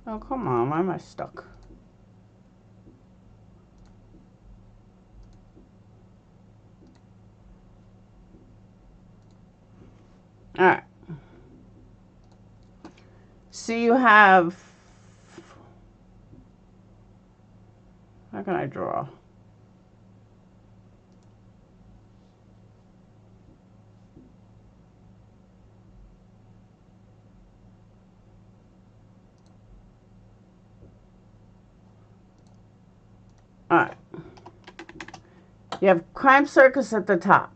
[SPEAKER 1] Oh, come on. Why am I stuck? All right. So you have... How can I draw? All right. You have Crime Circus at the top.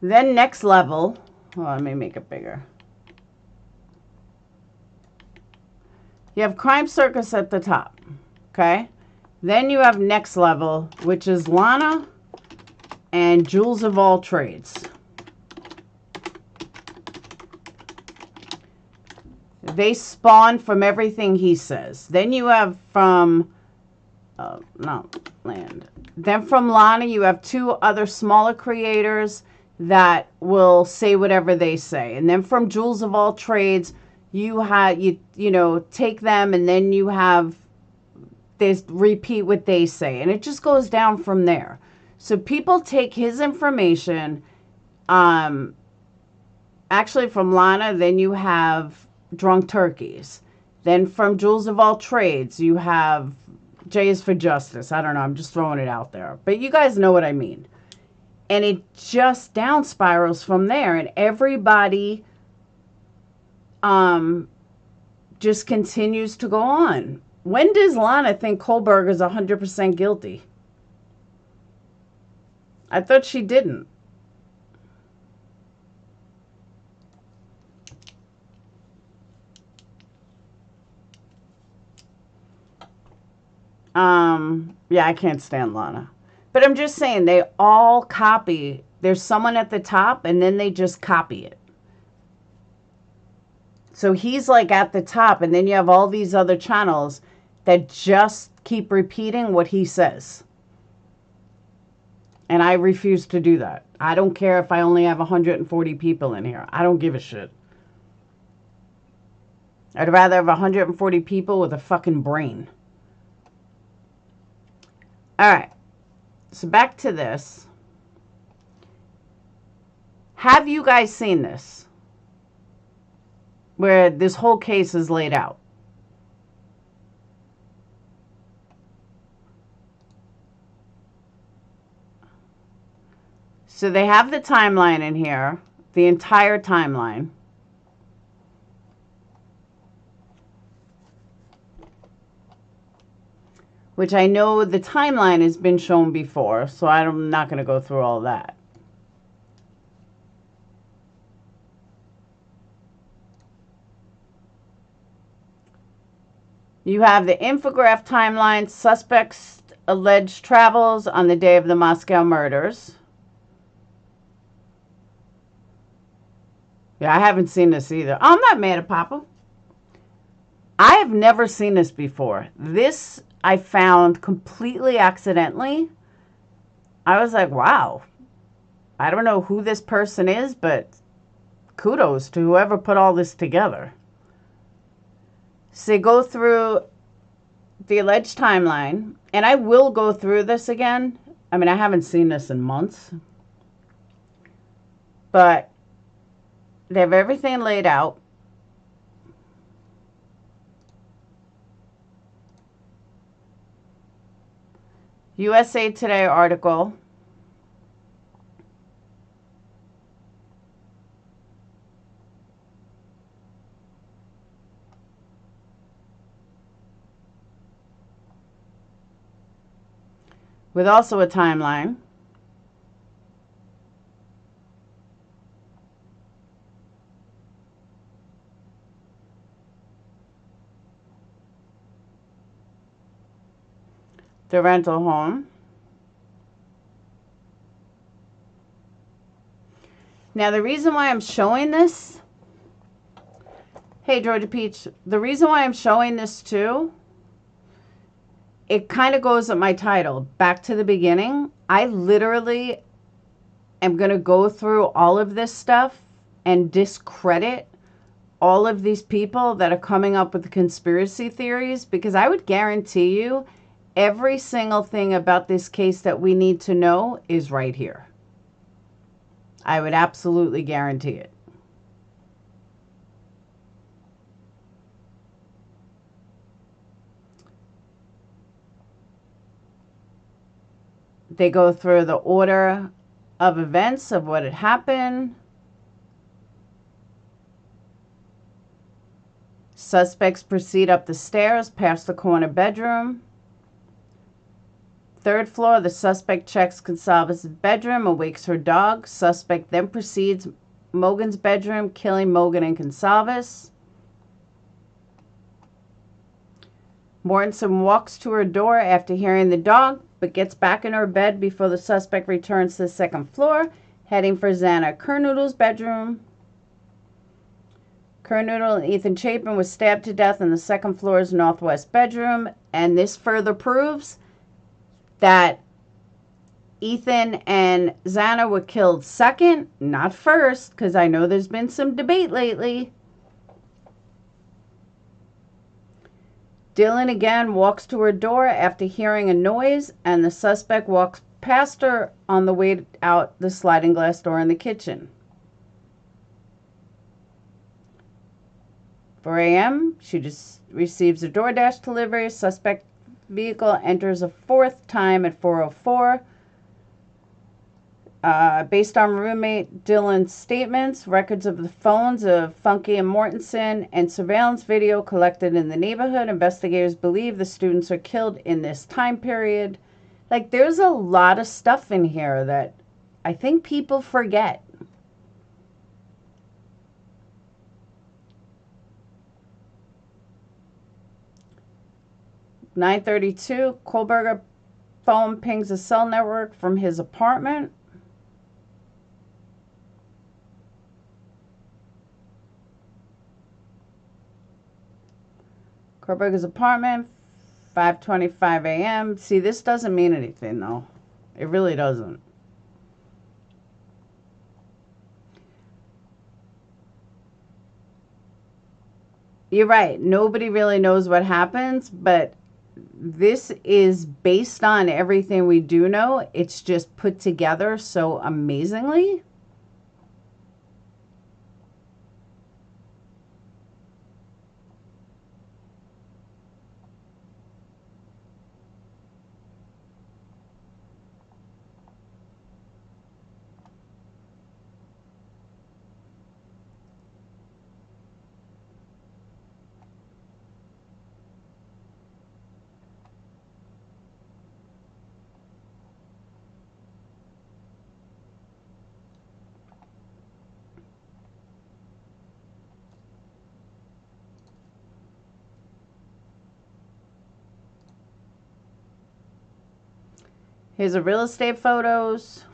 [SPEAKER 1] Then next level, well, let me make it bigger. You have Crime Circus at the top, okay? Then you have next level, which is Lana and Jewels of All Trades. They spawn from everything he says. Then you have from, Then from Lana, you have 2 other smaller creators that will say whatever they say. And then from Jewels of All Trades, you have, you know, take them and then you have, they repeat what they say. And it just goes down from there. So people take his information, actually from Lana, then you have Drunk Turkeys. Then from Jewels of All Trades, you have J is for Justice. I don't know. I'm just throwing it out there. But you guys know what I mean. And it just down spirals from there. And everybody just continues to go on. When does Lana think Kohlberger is 100% guilty? I thought she didn't. Yeah, I can't stand Lana. But I'm just saying, they all copy. There's someone at the top, and then they just copy it. So he's like at the top, and then you have all these other channels that just keep repeating what he says. And I refuse to do that. I don't care if I only have 140 people in here. I don't give a shit. I'd rather have 140 people with a fucking brain. All right. So back to this. Have you guys seen this? Where this whole case is laid out. So they have the timeline in here. The entire timeline. Which I know the timeline has been shown before, so I'm not going to go through all that. You have the infograph timeline, suspects' alleged travels on the day of the Moscow murders. Yeah, I haven't seen this either. Oh, I'm not mad at Papa. I have never seen this before. This I found completely accidentally. I was like, wow. I don't know who this person is, but kudos to whoever put all this together. So they go through the alleged timeline, and I will go through this again. I mean, I haven't seen this in months. But they have everything laid out. USA Today article. With also a timeline. The rental home. Now the reason why I'm showing this Hey, Georgia Peach, the reason why I'm showing this too, it kind of goes with my title, Back to the Beginning. I literally am going to go through all of this stuff and discredit all of these people that are coming up with conspiracy theories, because I would guarantee you every single thing about this case that we need to know is right here. I would absolutely guarantee it. They go through the order of events of what had happened. Suspects proceed up the stairs past the corner bedroom. Third floor, the suspect checks Gonsalves' bedroom, awakes her dog. Suspect then proceeds Mogan's bedroom, killing Mogan and Gonsalves. Mortensen walks to her door after hearing the dog, but gets back in her bed before the suspect returns to the second floor, heading for Xana Kernoodle's bedroom. Kernoodle and Ethan Chapin was stabbed to death in the second floor's northwest bedroom, and this further proves that Ethan and Xana were killed second, not first, because I know there's been some debate lately. Dylan again walks to her door after hearing a noise, and the suspect walks past her on the way out the sliding glass door in the kitchen. 4 a.m., she just receives a DoorDash delivery. Suspect vehicle enters a fourth time at 4:04. Based on roommate Dylan's statements, records of the phones of Funky and Mortensen, and surveillance video collected in the neighborhood, investigators believe the students are killed in this time period. Like, there's a lot of stuff in here that I think people forget. (9:32), Kohlberger phone pings a cell network from his apartment. Kohlberger's apartment, 5:25 a.m. See, this doesn't mean anything, though. It really doesn't. You're right. Nobody really knows what happens, but this is based on everything we do know. It's just put together so amazingly. Here's the real estate photos.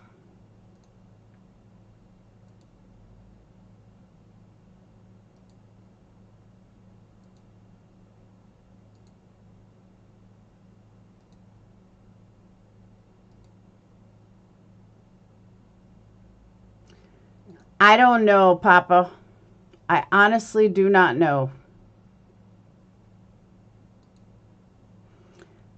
[SPEAKER 1] I don't know, Papa. I honestly do not know.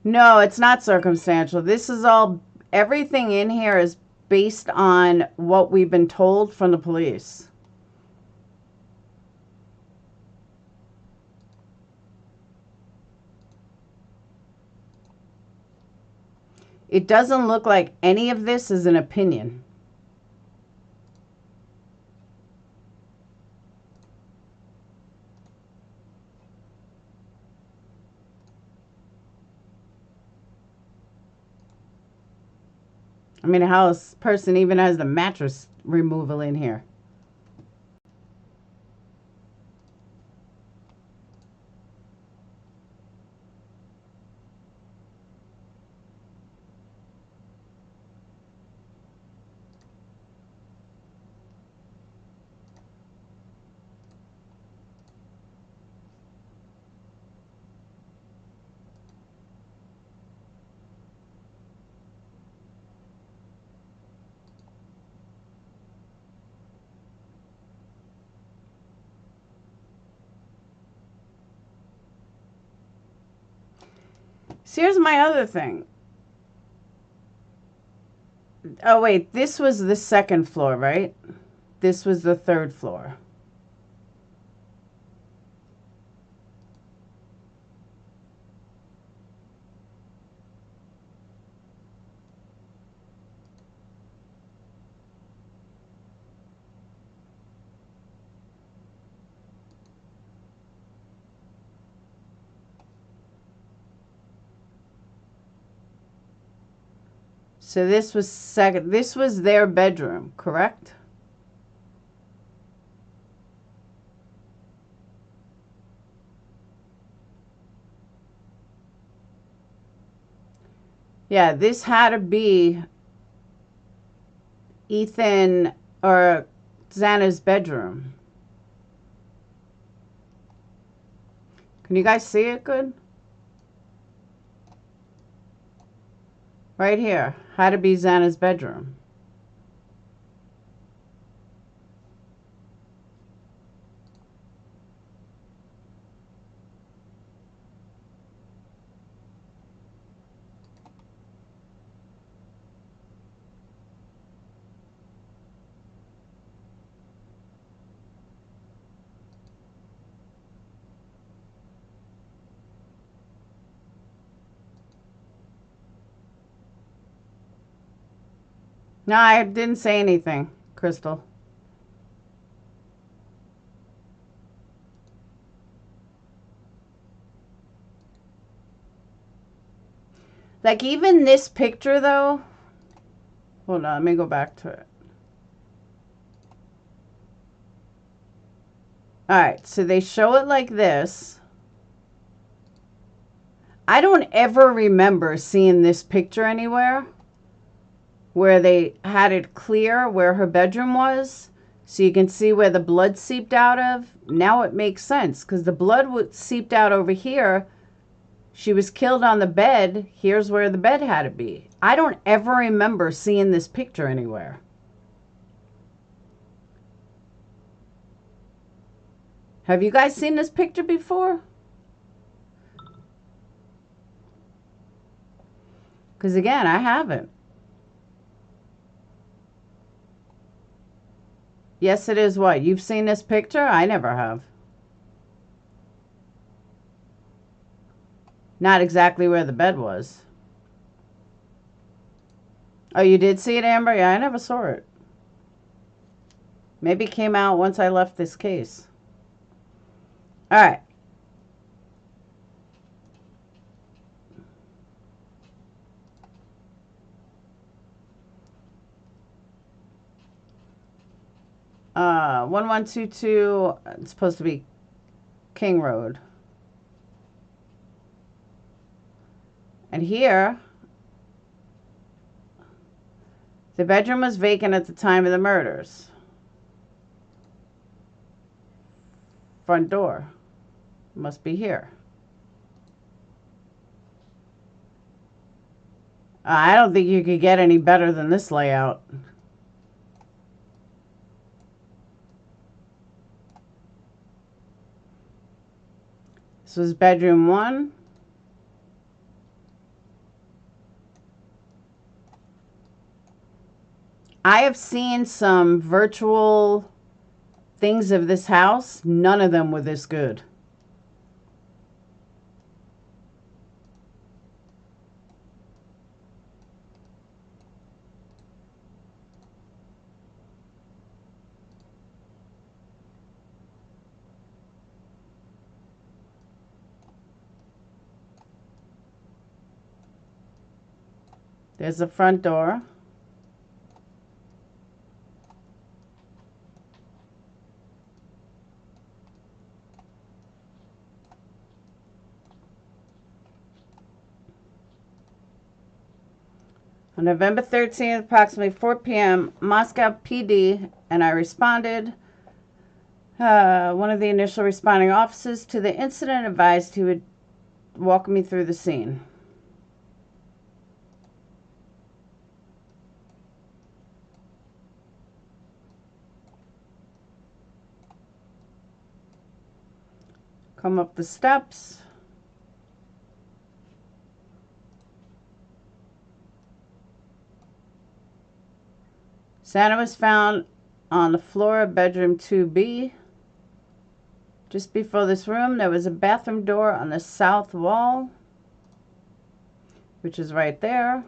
[SPEAKER 1] No, it's not circumstantial. This is all, everything in here is based on what we've been told from the police. It doesn't look like any of this is an opinion. I mean, how this person even has the mattress removal in here. So here's my other thing. Oh, wait. This was the second floor, right? This was the third floor. So this was second. This was their bedroom, correct? Yeah, this had to be Ethan or Xana's bedroom. Can you guys see it good? Right here. Had to be Xana's bedroom. No, I didn't say anything, Crystal. Like, even this picture, though. Hold on, let me go back to it. Alright, so they show it like this. I don't ever remember seeing this picture anywhere where they had it clear where her bedroom was. So you can see where the blood seeped out of. Now it makes sense because the blood seeped out over here. She was killed on the bed. Here's where the bed had to be. I don't ever remember seeing this picture anywhere. Have you guys seen this picture before? Because again, I haven't. Yes, it is what? You've seen this picture? I never have. Not exactly where the bed was. Oh, you did see it, Amber? Yeah, I never saw it. Maybe it came out once I left this case. All right. Uh, 1122, it's supposed to be King Road. And here, the bedroom was vacant at the time of the murders. Front door must be here. I don't think you could get any better than this layout. This was bedroom 1. I have seen some virtual things of this house. None of them were this good. There's the front door. On November 13th, approximately 4 p.m., Moscow PD, and I responded. One of the initial responding officers to the incident advised he would walk me through the scene. Come up the steps. Xana was found on the floor of bedroom 2B. Just before this room, there was a bathroom door on the south wall, which is right there.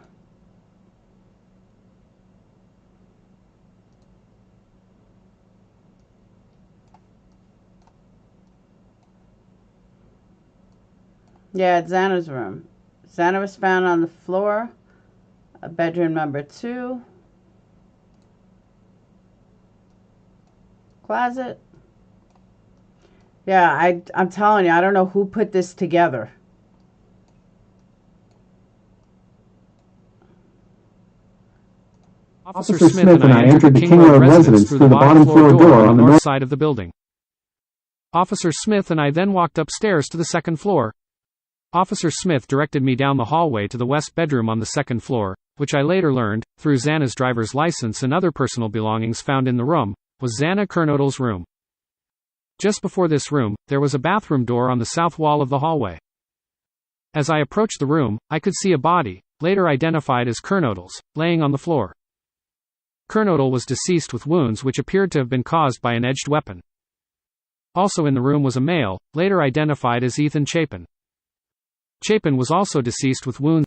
[SPEAKER 1] Yeah, it's Xana's room. Xana was found on the floor of bedroom number 2. Closet. Yeah, I'm telling you, I don't know who put this together.
[SPEAKER 2] Officer Smith and I entered the King Road residence through the bottom floor door on the north side of the building. Officer Smith and I then walked upstairs to the second floor. Officer Smith directed me down the hallway to the west bedroom on the second floor, which I later learned, through Xana's driver's license and other personal belongings found in the room, was Xana Kernodle's room. Just before this room, there was a bathroom door on the south wall of the hallway. As I approached the room, I could see a body, later identified as Kernodle's, laying on the floor. Kernodle was deceased with wounds which appeared to have been caused by an edged weapon. Also in the room was a male, later identified as Ethan Chapin. Chapin was also deceased with wounds.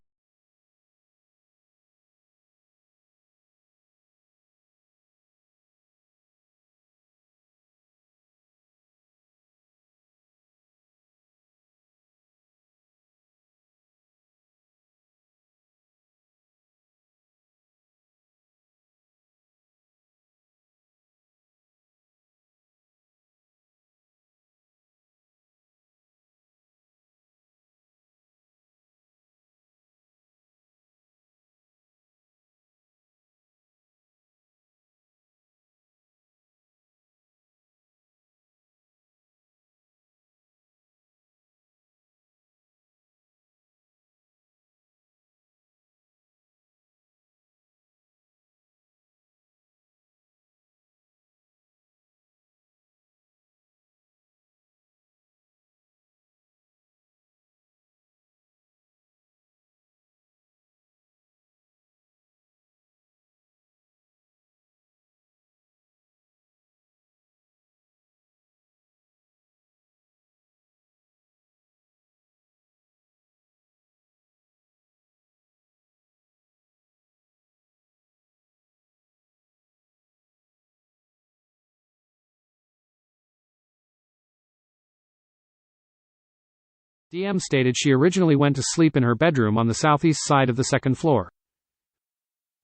[SPEAKER 2] DM stated she originally went to sleep in her bedroom on the southeast side of the second floor.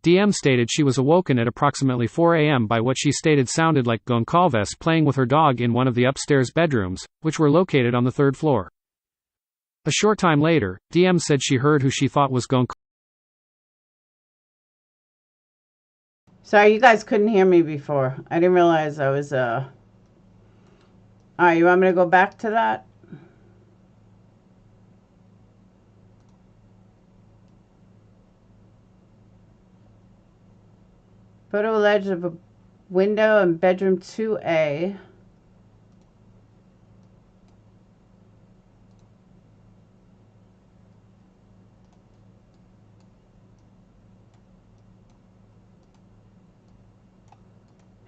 [SPEAKER 2] DM stated she was awoken at approximately 4 a.m. by what she stated sounded like Goncalves playing with her dog in one of the upstairs bedrooms, which were located on the third floor. A short time later, DM said she heard who she thought was Goncalves.
[SPEAKER 1] Sorry, you guys couldn't hear me before. I didn't realize I was, Alright, you want me to go back to that? Photo alleged of a window in bedroom 2A.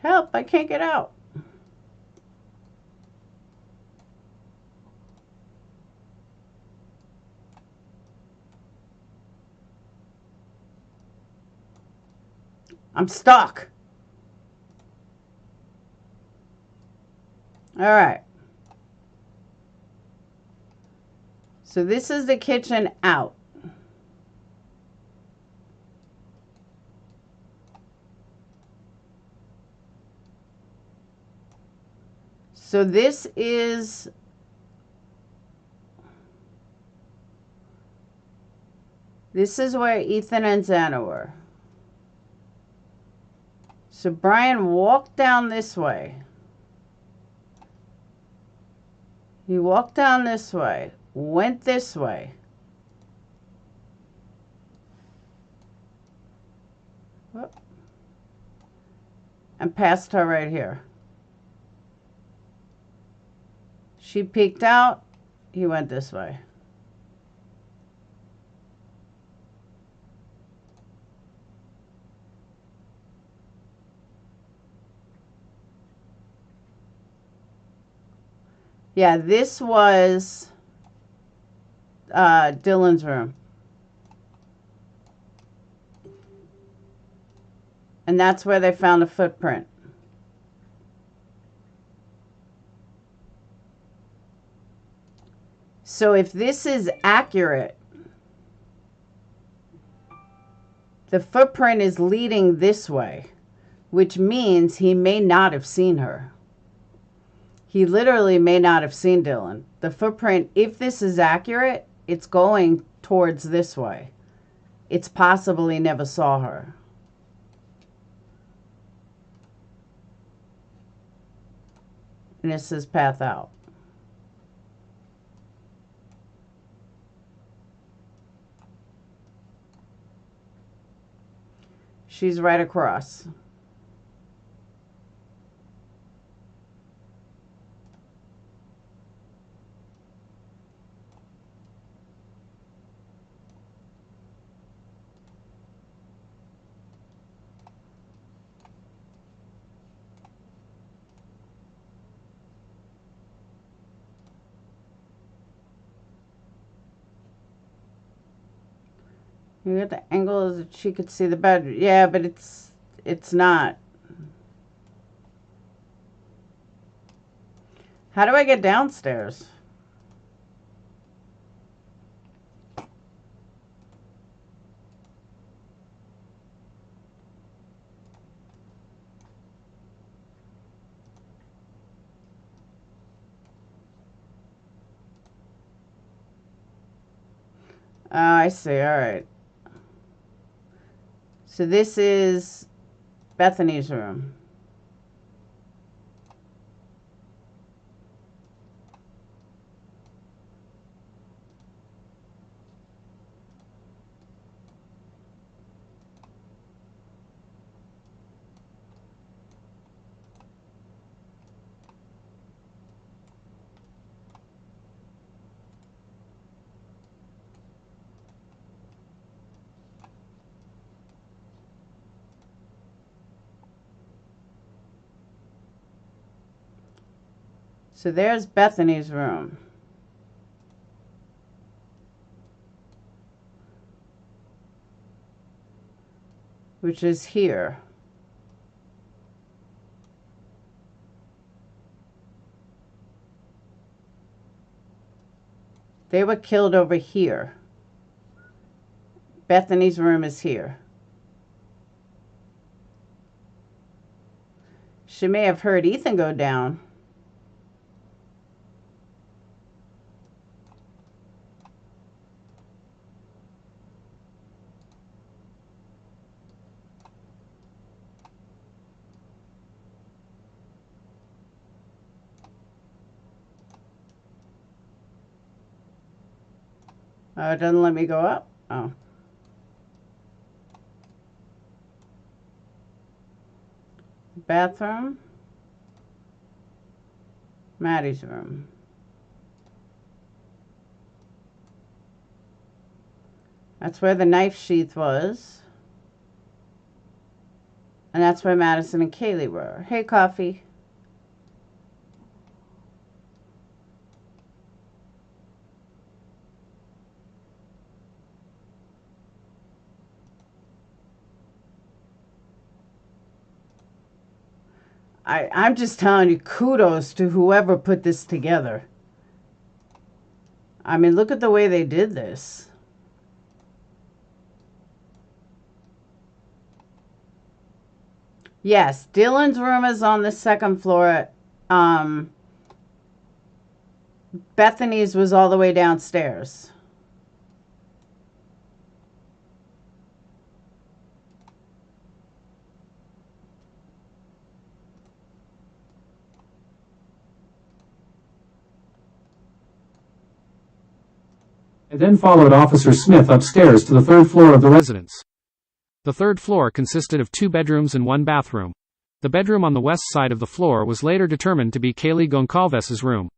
[SPEAKER 1] Help, I can't get out. I'm stuck. All right. So this is the kitchen out. So this is where Ethan and Xana were. So Brian walked down this way. He walked down this way, went this way. And passed her right here. She peeked out, he went this way. Yeah, this was Dylan's room. And that's where they found a footprint. So if this is accurate, the footprint is leading this way, which means he may not have seen her. He literally may not have seen Dylan. The footprint, if this is accurate, it's going towards this way. It's possible he never saw her. And this is path out. She's right across. You get the angle that she could see the bed. Yeah, but it's not. How do I get downstairs? Oh, I see. All right. So this is Bethany's room. So there's Bethany's room. Which is here. They were killed over here. Bethany's room is here. She may have heard Ethan go down. Oh, it doesn't let me go up? Oh. Bathroom. Maddie's room. That's where the knife sheath was. And that's where Madison and Kaylee were. Hey, Coffee. I'm just telling you, kudos to whoever put this together. I mean, look at the way they did this. Yes, Dylan's room is on the second floor. Bethany's was all the way downstairs.
[SPEAKER 2] I then followed Officer Smith upstairs to the third floor of the residence. The third floor consisted of 2 bedrooms and 1 bathroom. The bedroom on the west side of the floor was later determined to be Kaylee Goncalves' room.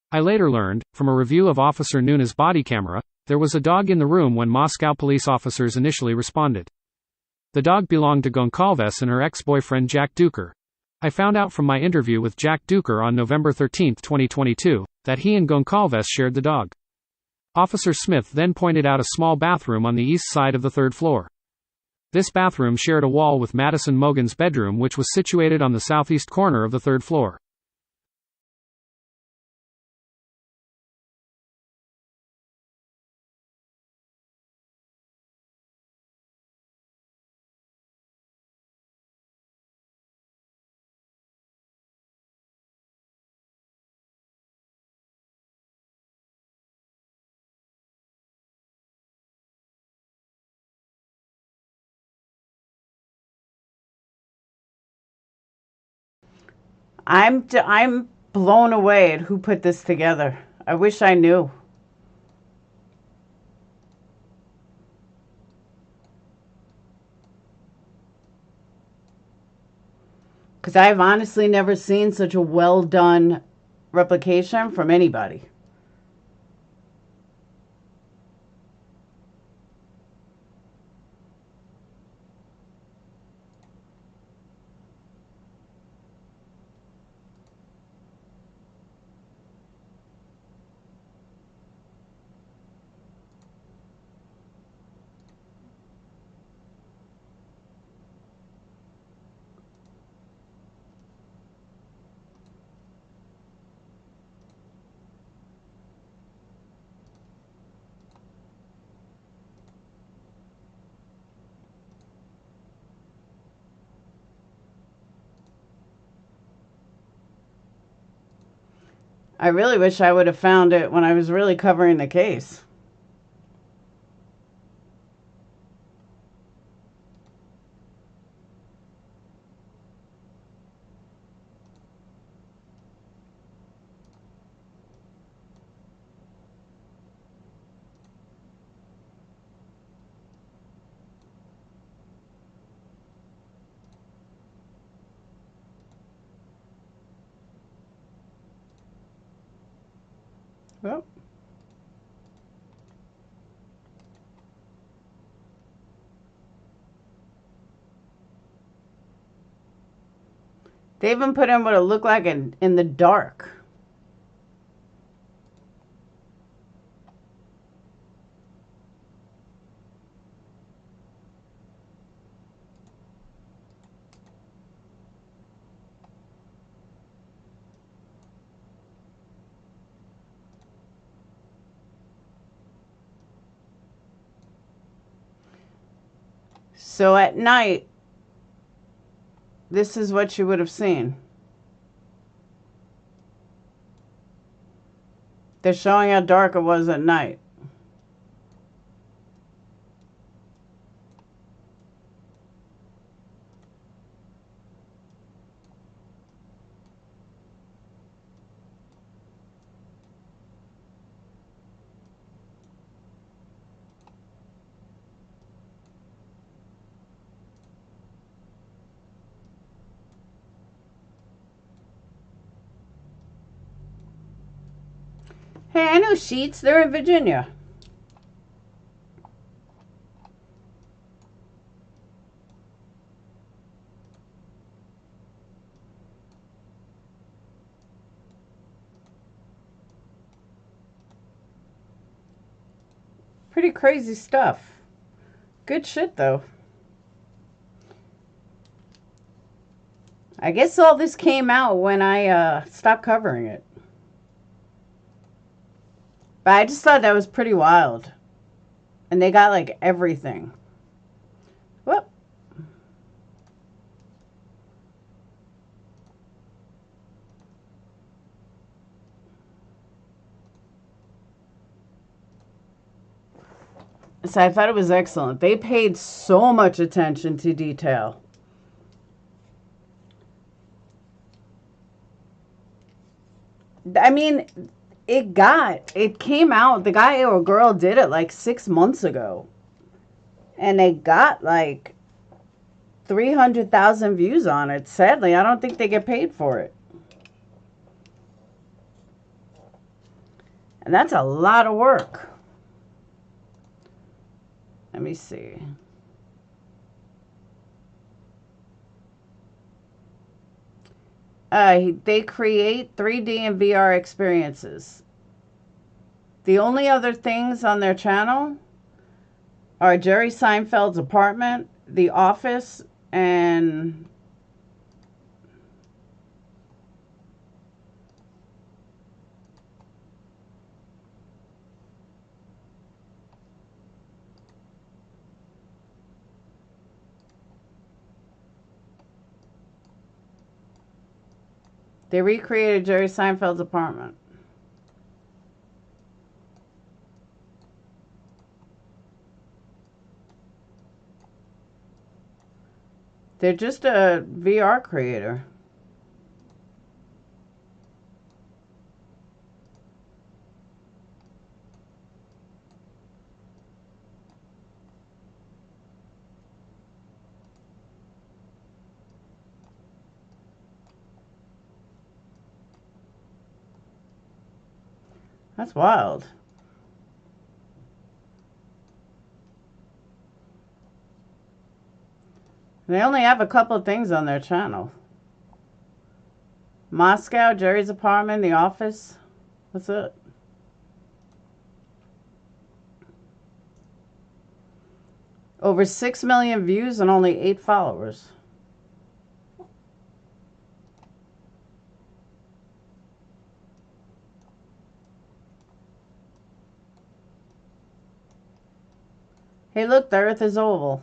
[SPEAKER 2] I later learned, from a review of Officer Nuna's body camera, there was a dog in the room when Moscow police officers initially responded. The dog belonged to Goncalves and her ex-boyfriend Jack Duker. I found out from my interview with Jack Duker on November 13, 2022, that he and Goncalves shared the dog. Officer Smith then pointed out a small bathroom on the east side of the third floor. This bathroom shared a wall with Madison Mogan's bedroom, which was situated on the southeast corner of the third floor.
[SPEAKER 1] I'm blown away at who put this together. I wish I knew. Because I've honestly never seen such a well done replication from anybody. I really wish I would have found it when I was really covering the case. Well, they even put in what it looked like in the dark. So at night, this is what you would have seen. They're showing how dark it was at night. Hey, I know Sheets. They're in Virginia. Pretty crazy stuff. Good shit, though. I guess all this came out when I stopped covering it. But I just thought that was pretty wild. And they got, like, everything. Whoop. So I thought it was excellent. They paid so much attention to detail. I mean, it came out, the guy or girl did it like 6 months ago. And they got like 300,000 views on it. Sadly, I don't think they get paid for it. And that's a lot of work. Let me see. They create 3D and VR experiences. The only other things on their channel are Jerry Seinfeld's apartment, The Office, and they recreated Jerry Seinfeld's apartment. They're just a VR creator. That's wild. They only have a couple of things on their channel. Moscow, Jerry's apartment, The Office. That's it. Over 6 million views and only 8 followers. Hey, look, the Earth is oval.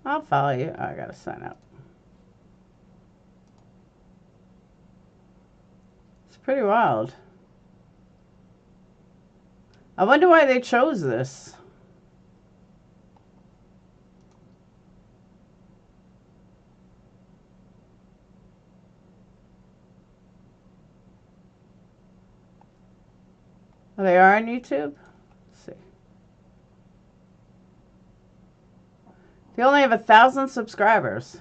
[SPEAKER 1] I'll follow you. I gotta sign up. It's pretty wild. I wonder why they chose this. Oh, they are on YouTube? Let's see. They only have 1,000 subscribers.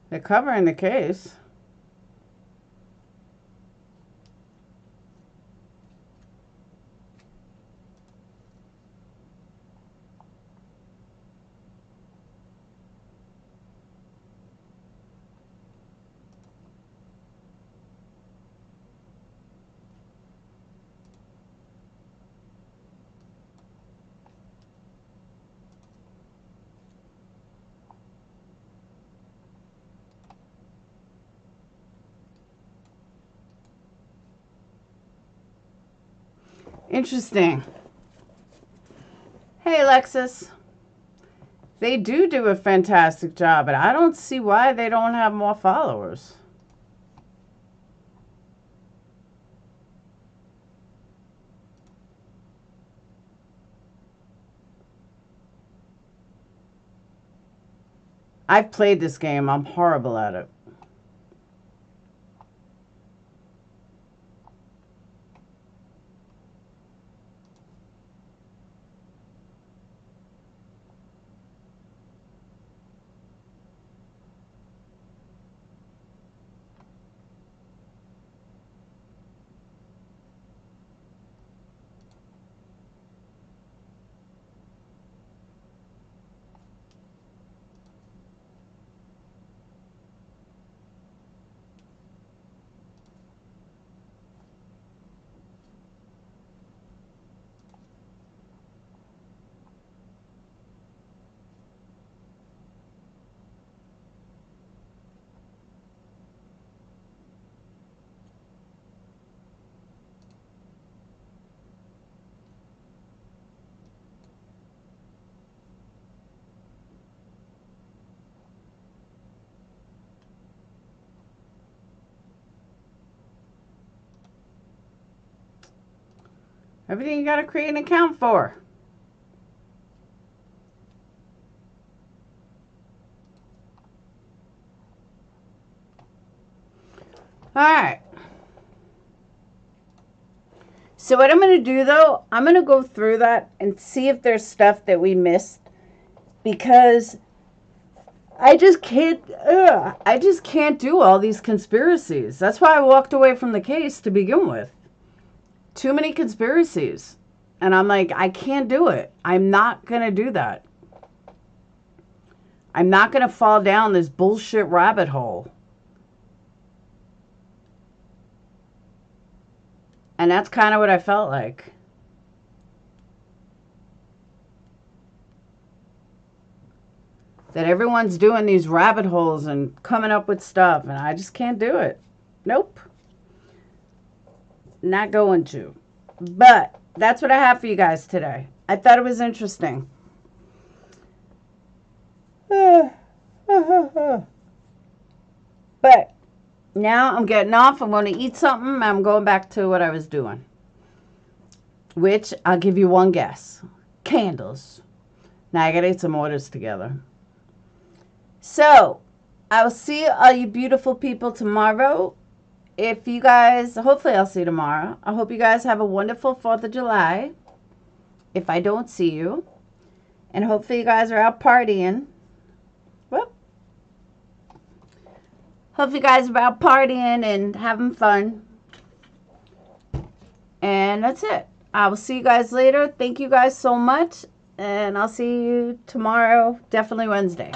[SPEAKER 1] They're covering the case. Interesting. Hey, Alexis. They do a fantastic job, but I don't see why they don't have more followers. I've played this game. I'm horrible at it. Everything you got to create an account for. Alright. So what I'm going to do, though, I'm going to go through that and see if there's stuff that we missed. Because I just can't do all these conspiracies. That's why I walked away from the case to begin with. Too many conspiracies. And I'm like, I can't do it. I'm not going to do that. I'm not going to fall down this bullshit rabbit hole. And that's kind of what I felt like. That everyone's doing these rabbit holes and coming up with stuff, and I just can't do it. Nope. Not going to. But that's what I have for you guys today. I thought it was interesting. But now I'm getting off. I'm going to eat something. And I'm going back to what I was doing. Which, I'll give you one guess. Candles. Now I got to eat some orders together. So, I will see all you beautiful people tomorrow. If you guys, hopefully I'll see you tomorrow. I hope you guys have a wonderful 4th of July. If I don't see you. And hopefully you guys are out partying. Well, hope you guys are out partying and having fun. And that's it. I will see you guys later. Thank you guys so much. And I'll see you tomorrow, definitely Wednesday.